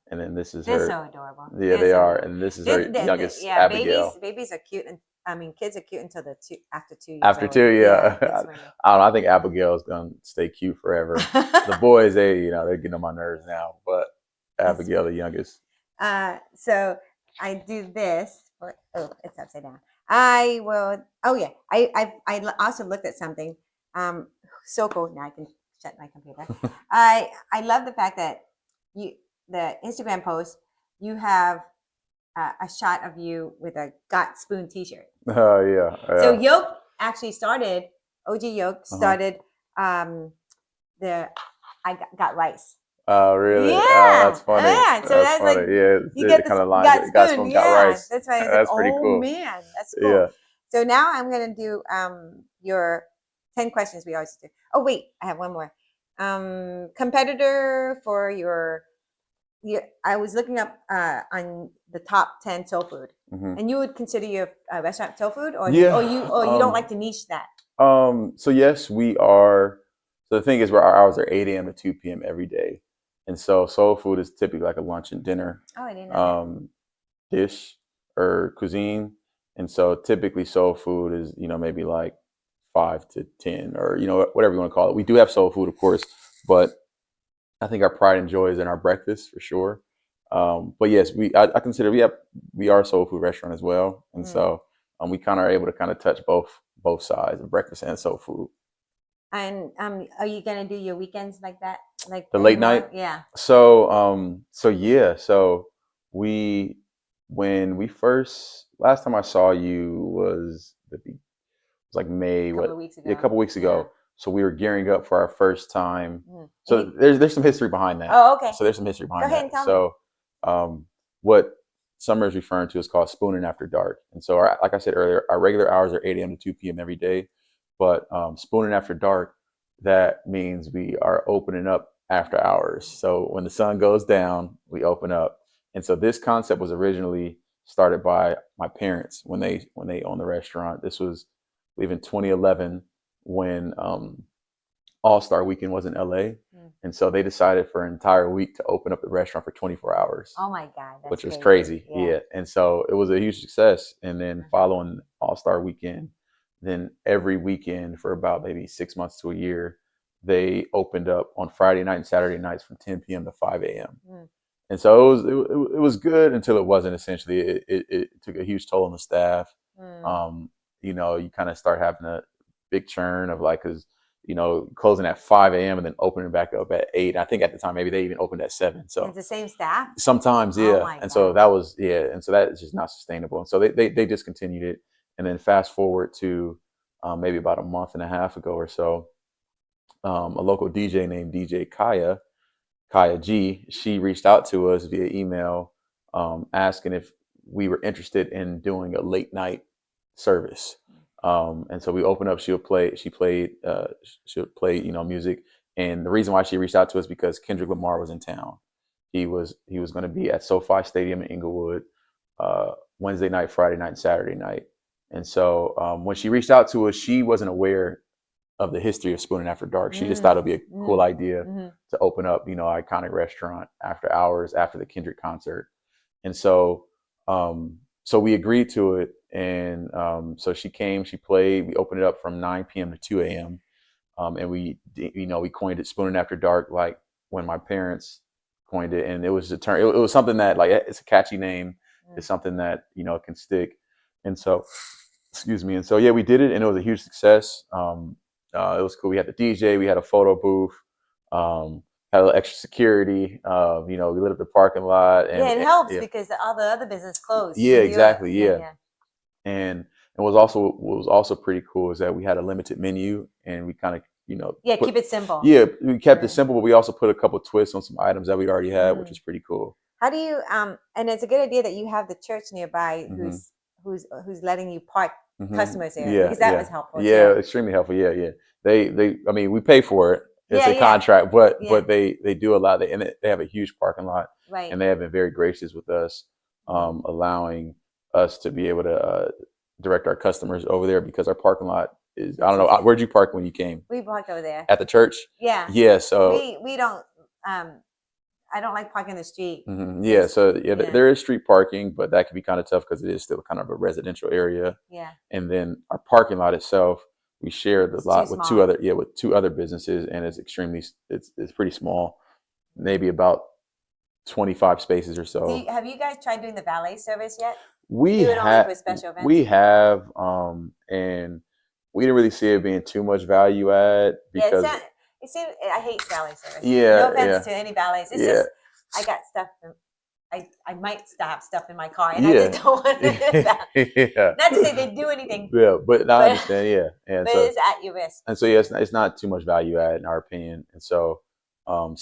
And then this is They're her. so adorable. They so are. And this is her youngest, Abigail. Babies are cute, and I mean, kids are cute until after 2 years. After 2, yeah. I don't know. I think Abigail's gonna stay cute forever. The boys, they're getting on my nerves now, but Abigail, the youngest. So I do this. It's upside down. I will. Oh yeah. I also looked at something. So cool. Now I can shut my computer. I love the fact that the Instagram post, you have a shot of you with a Got Spoon T-shirt. Oh yeah. So Yoke actually started. OG Yoke started the I got rice. Oh really? Yeah. Oh, that's funny. Yeah. So that's funny. like you get kind of line. Got Spoon. Got rice. That's right. That's pretty cool. Oh man, that's cool. Yeah. So now I'm gonna do your 10 questions we always do. Oh wait, I have one more. Competitor for your I was looking up on the top 10 soul food, and you would consider your restaurant soul food, or you don't like to niche that. So yes, we are. So the thing is, our hours are 8 a.m. to 2 p.m. every day, and so soul food is typically like a lunch and dinner dish or cuisine, and so typically soul food is maybe like 5 to 10 or whatever you want to call it. We do have soul food, of course, but I think our pride and joy is in our breakfast for sure. But yes, I consider we are a soul food restaurant as well, and so we kind of are able to kind of touch both sides of breakfast and soul food. And are you gonna do your weekends like that, like the late night? Yeah. So when we first last time I saw you was the was like May, a couple of weeks ago. Yeah. So we were gearing up for our first time. Mm. So there's some history behind that. Oh, okay. So there's some history behind Go ahead that. and tell So what Summer is referring to is called Spooning After Dark. And so, like I said earlier, our regular hours are 8 a.m. to 2 p.m. every day. But Spooning After Dark, that means we are opening up after hours. So when the sun goes down, we open up. And so this concept was originally started by my parents when they owned the restaurant. This was, I believe, in 2011 when All-Star Weekend was in LA. And so they decided for an entire week to open up the restaurant for 24 hours. Oh my God. Which was crazy. Yeah. And so it was a huge success. And then following All-Star Weekend, then every weekend for about maybe 6 months to a year, they opened up on Friday night and Saturday nights from 10 p.m. to 5 a.m. And so it was good until it wasn't. Essentially, it took a huge toll on the staff. You know, you kind of start having a big churn of like, because you know, closing at 5 a.m. and then opening back up at 8. I think at the time maybe they even opened at 7. So it's the same staff? Sometimes, yeah. And so that was, and so that is just not sustainable. And so they discontinued it. And then fast forward to maybe about a month and a half ago or so, a local DJ named DJ Kaya G, she reached out to us via email asking if we were interested in doing a late night service. And so we opened up. She played, you know, music. And the reason why she reached out to us because Kendrick Lamar was in town. He was going to be at SoFi Stadium in Inglewood Wednesday night, Friday night, and Saturday night. And so when she reached out to us, she wasn't aware of the history of Spooning After Dark. She just thought it'd be a cool idea to open up, you know, an iconic restaurant after hours after the Kendrick concert. And so so we agreed to it. And so she came, she played, we opened it up from 9 p.m. to 2 a.m. And we coined it Spooning After Dark, like when my parents coined it. And it was a term, it was something that, like, it's a catchy name. It's something that, you know, can stick. And so, excuse me. And so, yeah, we did it and it was a huge success. It was cool. We had the DJ, we had a photo booth, had a little extra security. You know, we lit up the parking lot. And, it helps because all the other business closed. Yeah, exactly. Yeah. And what was also pretty cool is that we had a limited menu and we kind of, you know, keep it simple. Yeah, we kept it simple, but we also put a couple twists on some items that we already had, which is pretty cool. How do you and it's a good idea that you have the church nearby who's letting you park customers there, because that was helpful. Yeah, extremely helpful. Yeah. They I mean, we pay for it. It's a contract, but they do allow that, and they have a huge parking lot, right? And they have been very gracious with us, allowing us to be able to direct our customers over there because our parking lot is, I don't know, where'd you park when you came? We parked over there at the church. Yeah. So we don't. I don't like parking in the street. Yeah. So there is street parking, but that can be kind of tough because it is still kind of a residential area. Yeah. And then our parking lot itself, we share the lot with two other businesses, and it's pretty small, maybe about 25 spaces or so. Have you guys tried doing the valet service yet? We have, and we didn't really see it being too much value add because I hate valet service. Yeah. No offense to any valets. It's just I got stuff. I might have stuff in my car, and I just don't want to do that. Not to say they do anything. Yeah, but I understand. Yeah, and but so, it's at your risk. And so it's not too much value add in our opinion. And so, So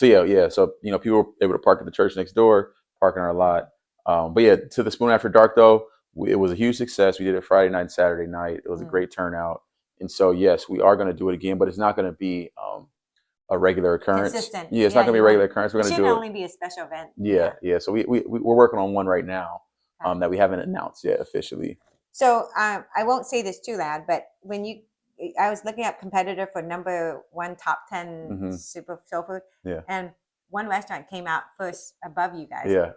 you know, people were able to park at the church next door, park in our lot. But yeah, to the Spoon After Dark though, it was a huge success. We did it Friday night and Saturday night. It was a great turnout. And so yes, we are going to do it again, but it's not going to be a regular occurrence. Consistent. Yeah, it's not going to be a regular occurrence. We're going to do it. It should only be a special event. Yeah. So we're working on one right now that we haven't announced yet officially. So I won't say this too loud, but I was looking up competitor for #1 top 10 super soul food. Yeah. And one restaurant came out first above you guys. Yeah.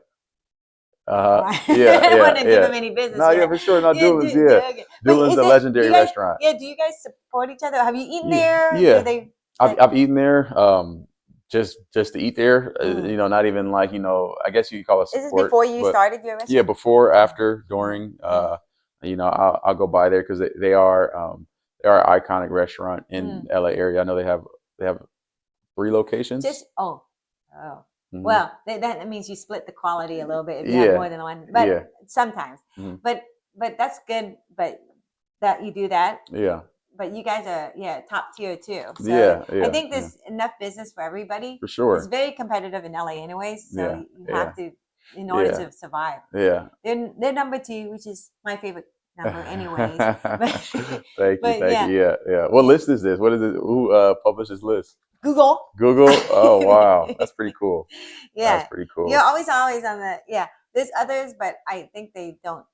I want to give them any business. No, for sure. Not Doolin's. Doolin's a legendary restaurant. Yeah. Do you guys support each other? Have you eaten there? Yeah. I've eaten there. Just to eat there. You know, not even like, you know, I guess you could call it support. Is this before you started your restaurant? Yeah, before, after, during. You know, I'll go by there because they are an iconic restaurant in LA area. I know they have 3 locations. Well, that means you split the quality a little bit if you have more than one. But sometimes. But that's good. But that you do that. Yeah. but you guys are top tier too. So Yeah, I think there's enough business for everybody. For sure. It's very competitive in LA anyways, so you have to in order to survive. Yeah. They're number 2, which is my favorite number anyways. Thank you. Yeah. What list is this? What is it? Who publishes list? Google. Oh wow, that's pretty cool. Yeah, that's pretty cool. You're always on the There's others, but I think they don't.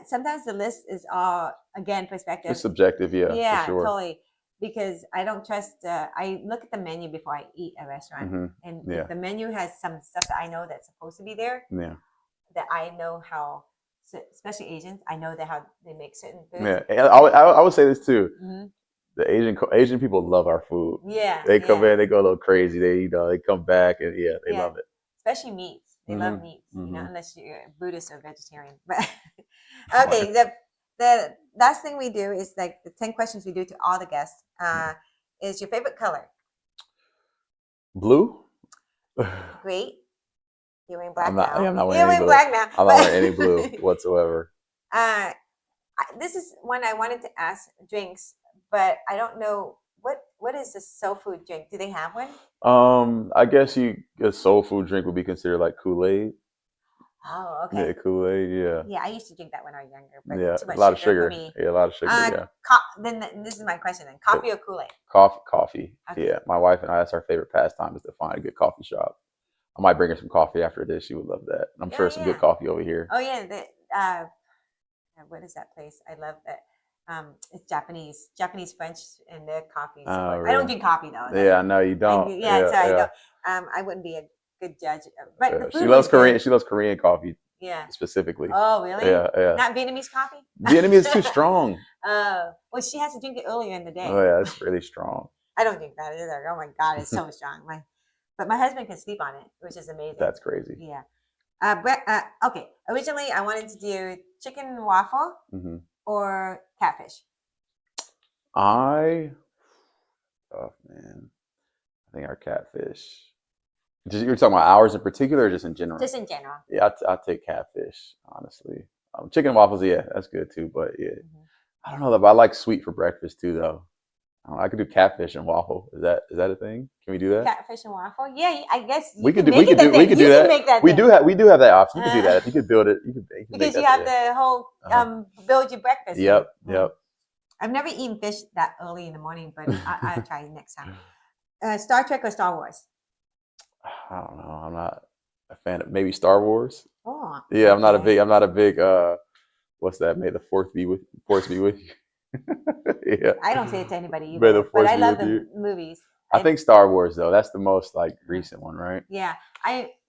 Sometimes the list is all again perspective. It's subjective, Yeah, for sure. totally. Because I don't trust. I look at the menu before I eat a restaurant, and if the menu has some stuff that I know that's supposed to be there, that I know how. Especially Asians, I know that how they make certain foods. Yeah, I would say this too. The Asian people love our food. Yeah, they come in, they go a little crazy. They they come back and they love it. Especially meats. They love meats. You know, unless you're Buddhist or vegetarian. But okay, the last thing we do is like the 10 questions we do to all the guests. Is your favorite color? Blue. Great. You're wearing black now. I'm not wearing any blue. Black now. I'm not wearing any blue whatsoever. This is one I wanted to ask drinks, but I don't know what is the soul food drink? Do they have one? I guess a soul food drink would be considered like Kool-Aid. Oh, okay. Yeah, Kool-Aid. Yeah. Yeah, I used to drink that when I was younger, but too much a lot of sugar. for me. Yeah, a lot of sugar. Then this is my question then: coffee or Kool-Aid? Coffee. Okay. Yeah, my wife and I. That's our favorite pastime is to find a good coffee shop. I might bring her some coffee after this. She would love that. I'm sure some good coffee over here. Oh yeah, what is that place? I love that. It's Japanese French, and their coffee. Oh, really? I don't drink coffee though. Yeah, I know you don't. I don't. I wouldn't be a good judge. But the food she loves Korean. Good. She loves Korean coffee. Yeah. Specifically. Oh, really? Yeah. Not Vietnamese coffee? Vietnamese is too strong. Well, she has to drink it earlier in the day. Oh, yeah, it's really strong. I don't drink that either. Oh, my God, it's so strong. But my husband can sleep on it, which is amazing. That's crazy. Yeah. Okay. Originally, I wanted to do chicken and waffle or catfish. Oh, man. I think our catfish. You're talking about ours in particular or just in general? Just in general. Yeah, I'll take catfish, honestly. Chicken and waffles, yeah, that's good too. But yeah, I don't know, but I like sweet for breakfast too, though. I could do catfish and waffle. Is that a thing? Can we do that? Catfish and waffle? Yeah, I guess we could do that. We do have that option. You could do that. You could build it. Because you have the whole build your breakfast. Yep. I've never eaten fish that early in the morning, but I'll try it next time. Star Trek or Star Wars? I don't know. I'm not a fan of maybe Star Wars. Oh. Yeah, okay. I'm not a big what's that? May the force be with you. Yeah. I don't say it to anybody either. But I love the movies. I think Star Wars though. That's the most like recent one, right? Yeah.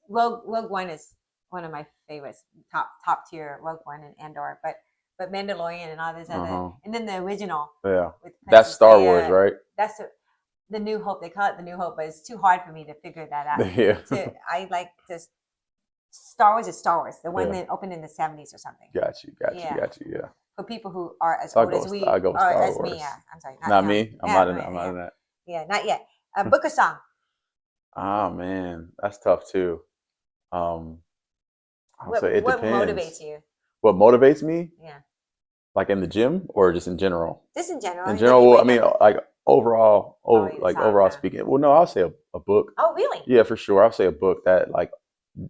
Rogue One is one of my favorites. Top tier Rogue One and Andor, but Mandalorian and all this other, and then the original. Yeah. That's Star Wars, right? That's the New Hope. They call it the New Hope, but it's too hard for me to figure that out. Yeah. I like this. Star Wars is Star Wars. The one that opened in the 70s or something. Got you. Yeah. For people who are as old as we are as me. Yeah. I'm sorry. Not me. I'm not in that. Yeah, not yet. Book or song? Oh man, that's tough too. I'll say it depends. What motivates you? What motivates me? Yeah. Like in the gym or just in general? Just in general. In general, well, I mean, like overall speaking. Well, no, I'll say a book. Oh, really? Yeah, for sure. I'll say a book that like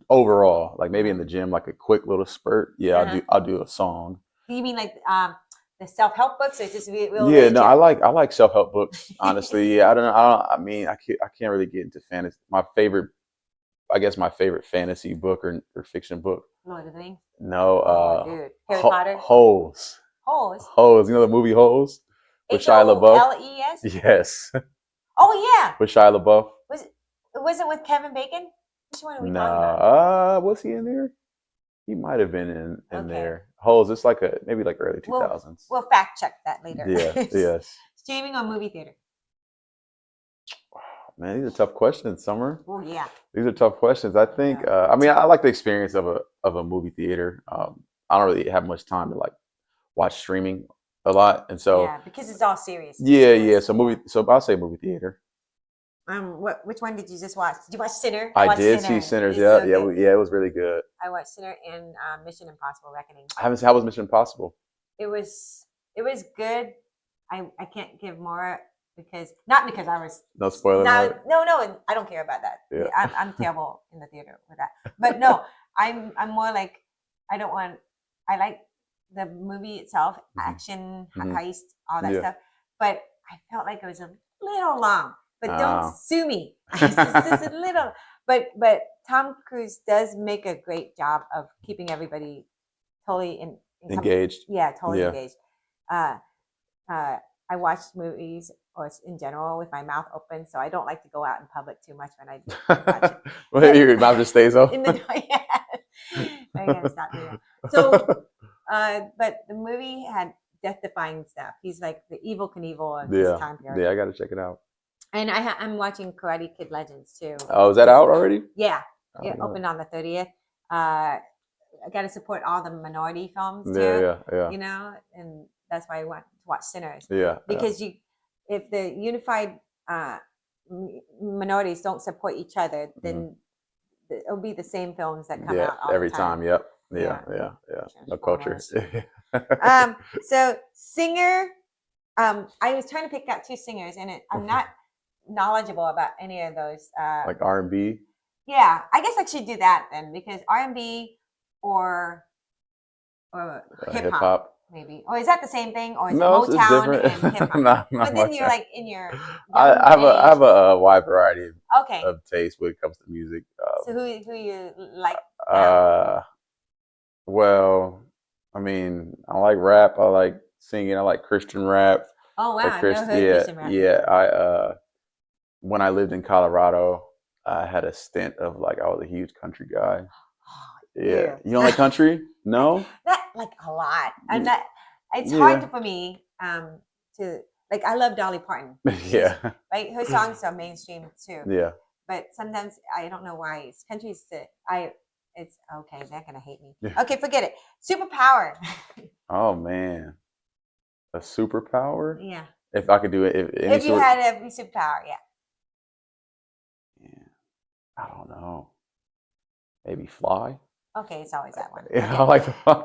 overall, like maybe in the gym, like a quick little spurt. Yeah, I'll do a song. Do you mean like the self-help books, or just real? Yeah, no, I like self-help books. Honestly, yeah, I don't know. I mean, I can't really get into fantasy. My favorite fantasy book or fiction book. Lord of the Rings. No, dude, Harry Potter. Holes. You know the movie Holes with Shia LaBeouf. L-E-S. Yes. Oh yeah. With Shia LaBeouf. Was it with Kevin Bacon? Which one are we talking about? Was he in there? He might have been in there. Holes. It's like maybe like early 2000s. We'll fact check that later. Yeah. Yes. Streaming or movie theater? Man, these are tough questions, Summer. Oh yeah. These are tough questions. I think. I mean, I like the experience of a movie theater. I don't really have much time to like watch streaming a lot, and so because it's all serious. Yeah. So I'll say movie theater. Which one did you just watch? Did you watch Sinner? I did see Sinners. Yeah, it was really good. I watched Sinner and Mission Impossible: Reckoning. How was Mission Impossible? It was good. I can't give more not because I was no spoiler. No, I don't care about that. Yeah. I'm terrible in the theater with that. But no, I'm more like I like the movie itself, action, heist, all that stuff. But I felt like it was a little long. But don't sue me. It's just a little. But Tom Cruise does make a great job of keeping everybody totally engaged. Yeah, totally engaged. I watch movies or in general with my mouth open, so I don't like to go out in public too much when I watch it. Well, your mouth just stays open. I gotta stop doing that. So, but the movie had death-defying stuff. He's like the evil Knievel of this time period. Yeah, I gotta check it out. And I'm watching Karate Kid Legends too. Oh, is that out already? Yeah, it opened on the 30th. I got to support all the minority films too. Yeah. You know, and that's why I want to watch Sinners. Yeah. Because if the unified minorities don't support each other, then it'll be the same films that come out all every the time. Yep. Yeah. No culture. So singer, I was trying to pick out 2 singers, and I'm not knowledgeable about any of those. Like R&B. Yeah, I guess I should do that then, because R&B or hip hop. Maybe. Or is that the same thing? Or is it Motown and hip hop? But then you're like in your. I have a wide variety of taste when it comes to music. So who you like? Well, I mean, I like rap. I like singing. I like Christian rap. Oh wow, I've never heard Christian rap. Yeah. When I lived in Colorado, I had a stint of I was a huge country guy. Yeah. You don't like country? No? Not like a lot. I'm not. It's hard for me to like. I love Dolly Parton. Yeah. Right. Her songs are mainstream too. Yeah. But sometimes I don't know why it's country's. It's okay. They're gonna hate me. Yeah. Okay, forget it. Superpower. Oh man, a superpower? Yeah. If I could do it, if you had every superpower, yeah. I don't know. Maybe fly. Okay, it's always that one. Yeah, okay. I like to fly.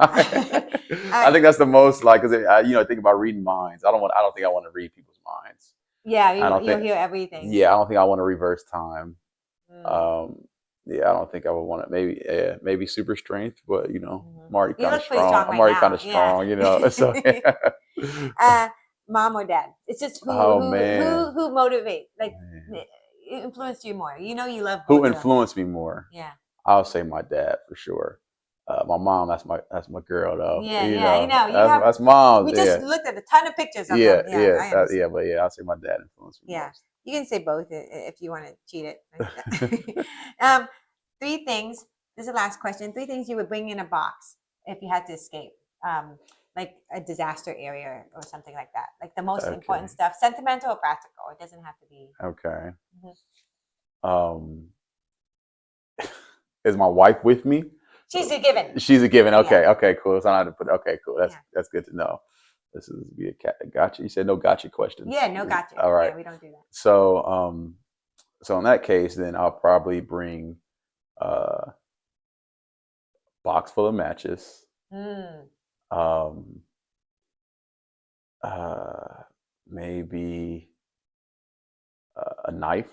I think that's the most because think about reading minds. I don't think I want to read people's minds. Yeah, you'll hear everything. Yeah, I don't think I want to reverse time. Yeah, I don't think I would want it. Maybe super strength, but I'm already kind of strong. I'm already kind of strong, So mom or dad? It's just who motivate influenced you more. You love who influenced me more. Yeah, I'll say my dad for sure. My mom, that's my girl though. Yeah, that's mom. We just looked at a ton of pictures of them. But I'll say my dad influenced me. Yeah, most. You can say both if you want to cheat it. 3 things. This is the last question. 3 things you would bring in a box if you had to escape, like a disaster area or something like that. Like the most important stuff, sentimental or practical. It doesn't have to be. Okay. Is my wife with me? She's a given. She's a given. Okay. Yeah. Okay. Cool. So I have to put. Okay. Cool. That's good to know. This is be a gotcha. You said no gotcha questions. Yeah. No gotcha. All right. Yeah, we don't do that. So so in that case, then I'll probably bring a box full of matches. Maybe a knife.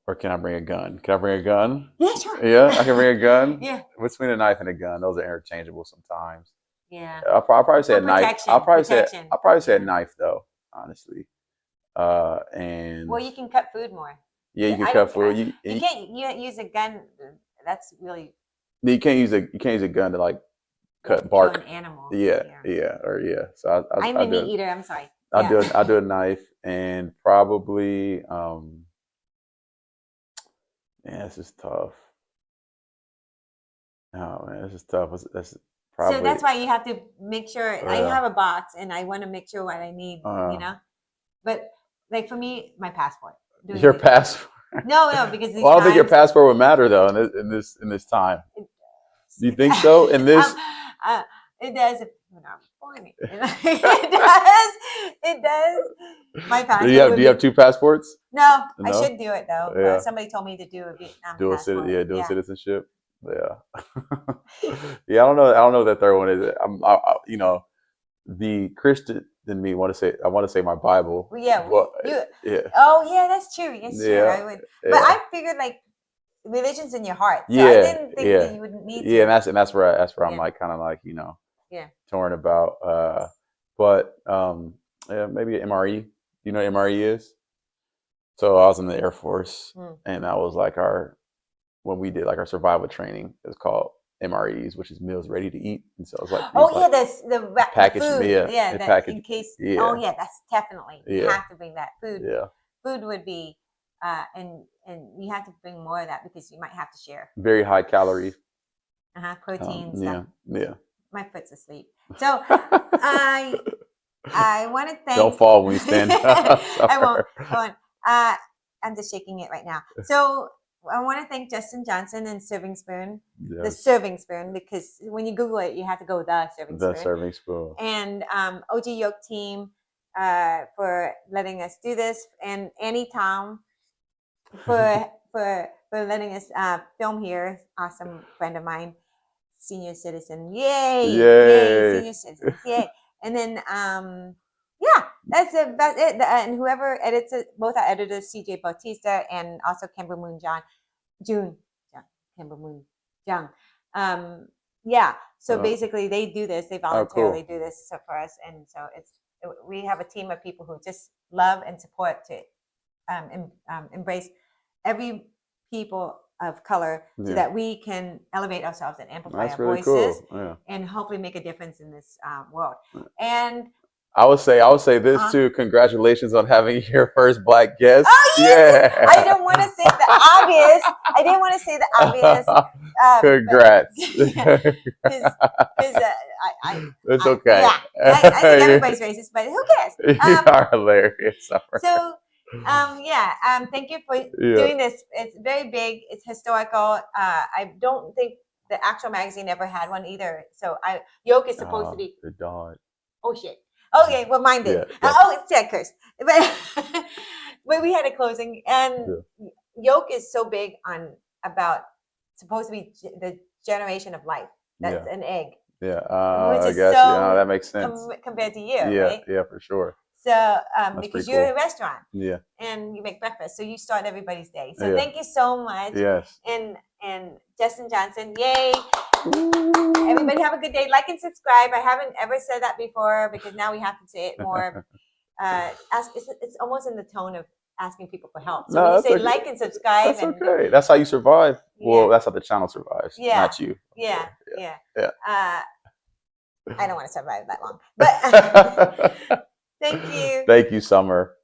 Or can I bring a gun? Can I bring a gun? Yeah, sure. Yeah, I can bring a gun. Yeah. Between a knife and a gun, those are interchangeable sometimes. Yeah. I'll probably say a knife. I'll probably say a knife though, honestly. And well, you can cut food more. Yeah, you can cut food. You can't use a gun. That's really. You can't use a gun to cut bark. Kill an animal. Yeah. So I'm a meat eater. I'm sorry. I'll do a knife and probably. Man, this is tough. Oh man, this is tough. That's probably. So that's why you have to make sure. I have a box, and I want to make sure what I need. But for me, my passport. Your passport. No, because I don't think your passport would matter though in this time. Do you think so? In this, it does. When I'm born, it does. My passport. Do you have 2 passports? No, I should do it though. Yeah. Somebody told me to do a Vietnam passport. Dual citizenship. Yeah. Yeah, I don't know. I don't know what that third one is. the Christian in me want to say my Bible. Well, yeah, Well, yeah, oh yeah, that's true. Yes, true. yeah, I would, but yeah, I figured like religion's in your heart, so I yeah, didn't think that yeah, you would need yeah. to. And that's where I'm Yeah, like kind of like yeah. torn about. But yeah, maybe MRE. You know what MRE is? So I was in the Air Force, Mm. and that was like when we did like our survival training. It was called MREs, which is meals ready to eat. And so it's like these Oh yeah, like the packaged, food. Yeah, they that package, in case. Oh yeah, yeah, that's definitely you yeah, have to bring that food. yeah. Food would be, and you have to bring more of that because you might have to share. Very high calorie. Protein stuff. Yeah. My foot's asleep. So I want to thank. Don't fall when you stand up. I won't. I won't. I'm just shaking it right now. So I want to thank Justin Johnson and Serving Spoon, the Yes. Serving Spoon, because when you Google it, you have to go the Serving The Spoon. Serving Spoon. And OG Yoke team for letting us do this, and Annie Tom for letting us film here. Awesome friend of mine, senior citizen. Yay! Yay! Senior citizens. Yay! And then yeah, that's it. And whoever edits it, both our editors, CJ Bautista and also Kimber Moon June, Kimber Moon Jung. Yeah. So basically, they do this. They voluntarily do this for us, and so we have a team of people who just love and support to embrace every people of color so that we can elevate ourselves and amplify our really voices cool. and hopefully make a difference in this world. And I would say this too. Congratulations on having your first Black guest. Oh yeah! I don't want to say the obvious. I didn't want to say the obvious. Congrats. It's okay. Yeah, I think everybody's racist, but who cares? You are hilarious. So, thank you for doing this. It's very big. It's historical. I don't think the actual magazine ever had one either. So, Yoke is supposed to be. The dog. Oh shit. Okay, well, mine did. Yeah. It's that curse. But we had a closing, and Yoke is so big on about supposed to be the generation of life. That's an egg. Yeah, which I is guess so that makes sense compared to you. Yeah, right? yeah, for sure. So because you're cool. a restaurant, and you make breakfast, so you start everybody's day. So thank you so much. Yes. And Justin Johnson, yay! Everybody have a good day. Like and subscribe. I haven't ever said that before because now we have to say it more. It's almost in the tone of asking people for help. So when you say like and subscribe, that's okay. That's how you survive. Well, that's how the channel survives. Not you. Yeah. I don't want to survive that long, but thank you. Thank you, Summer.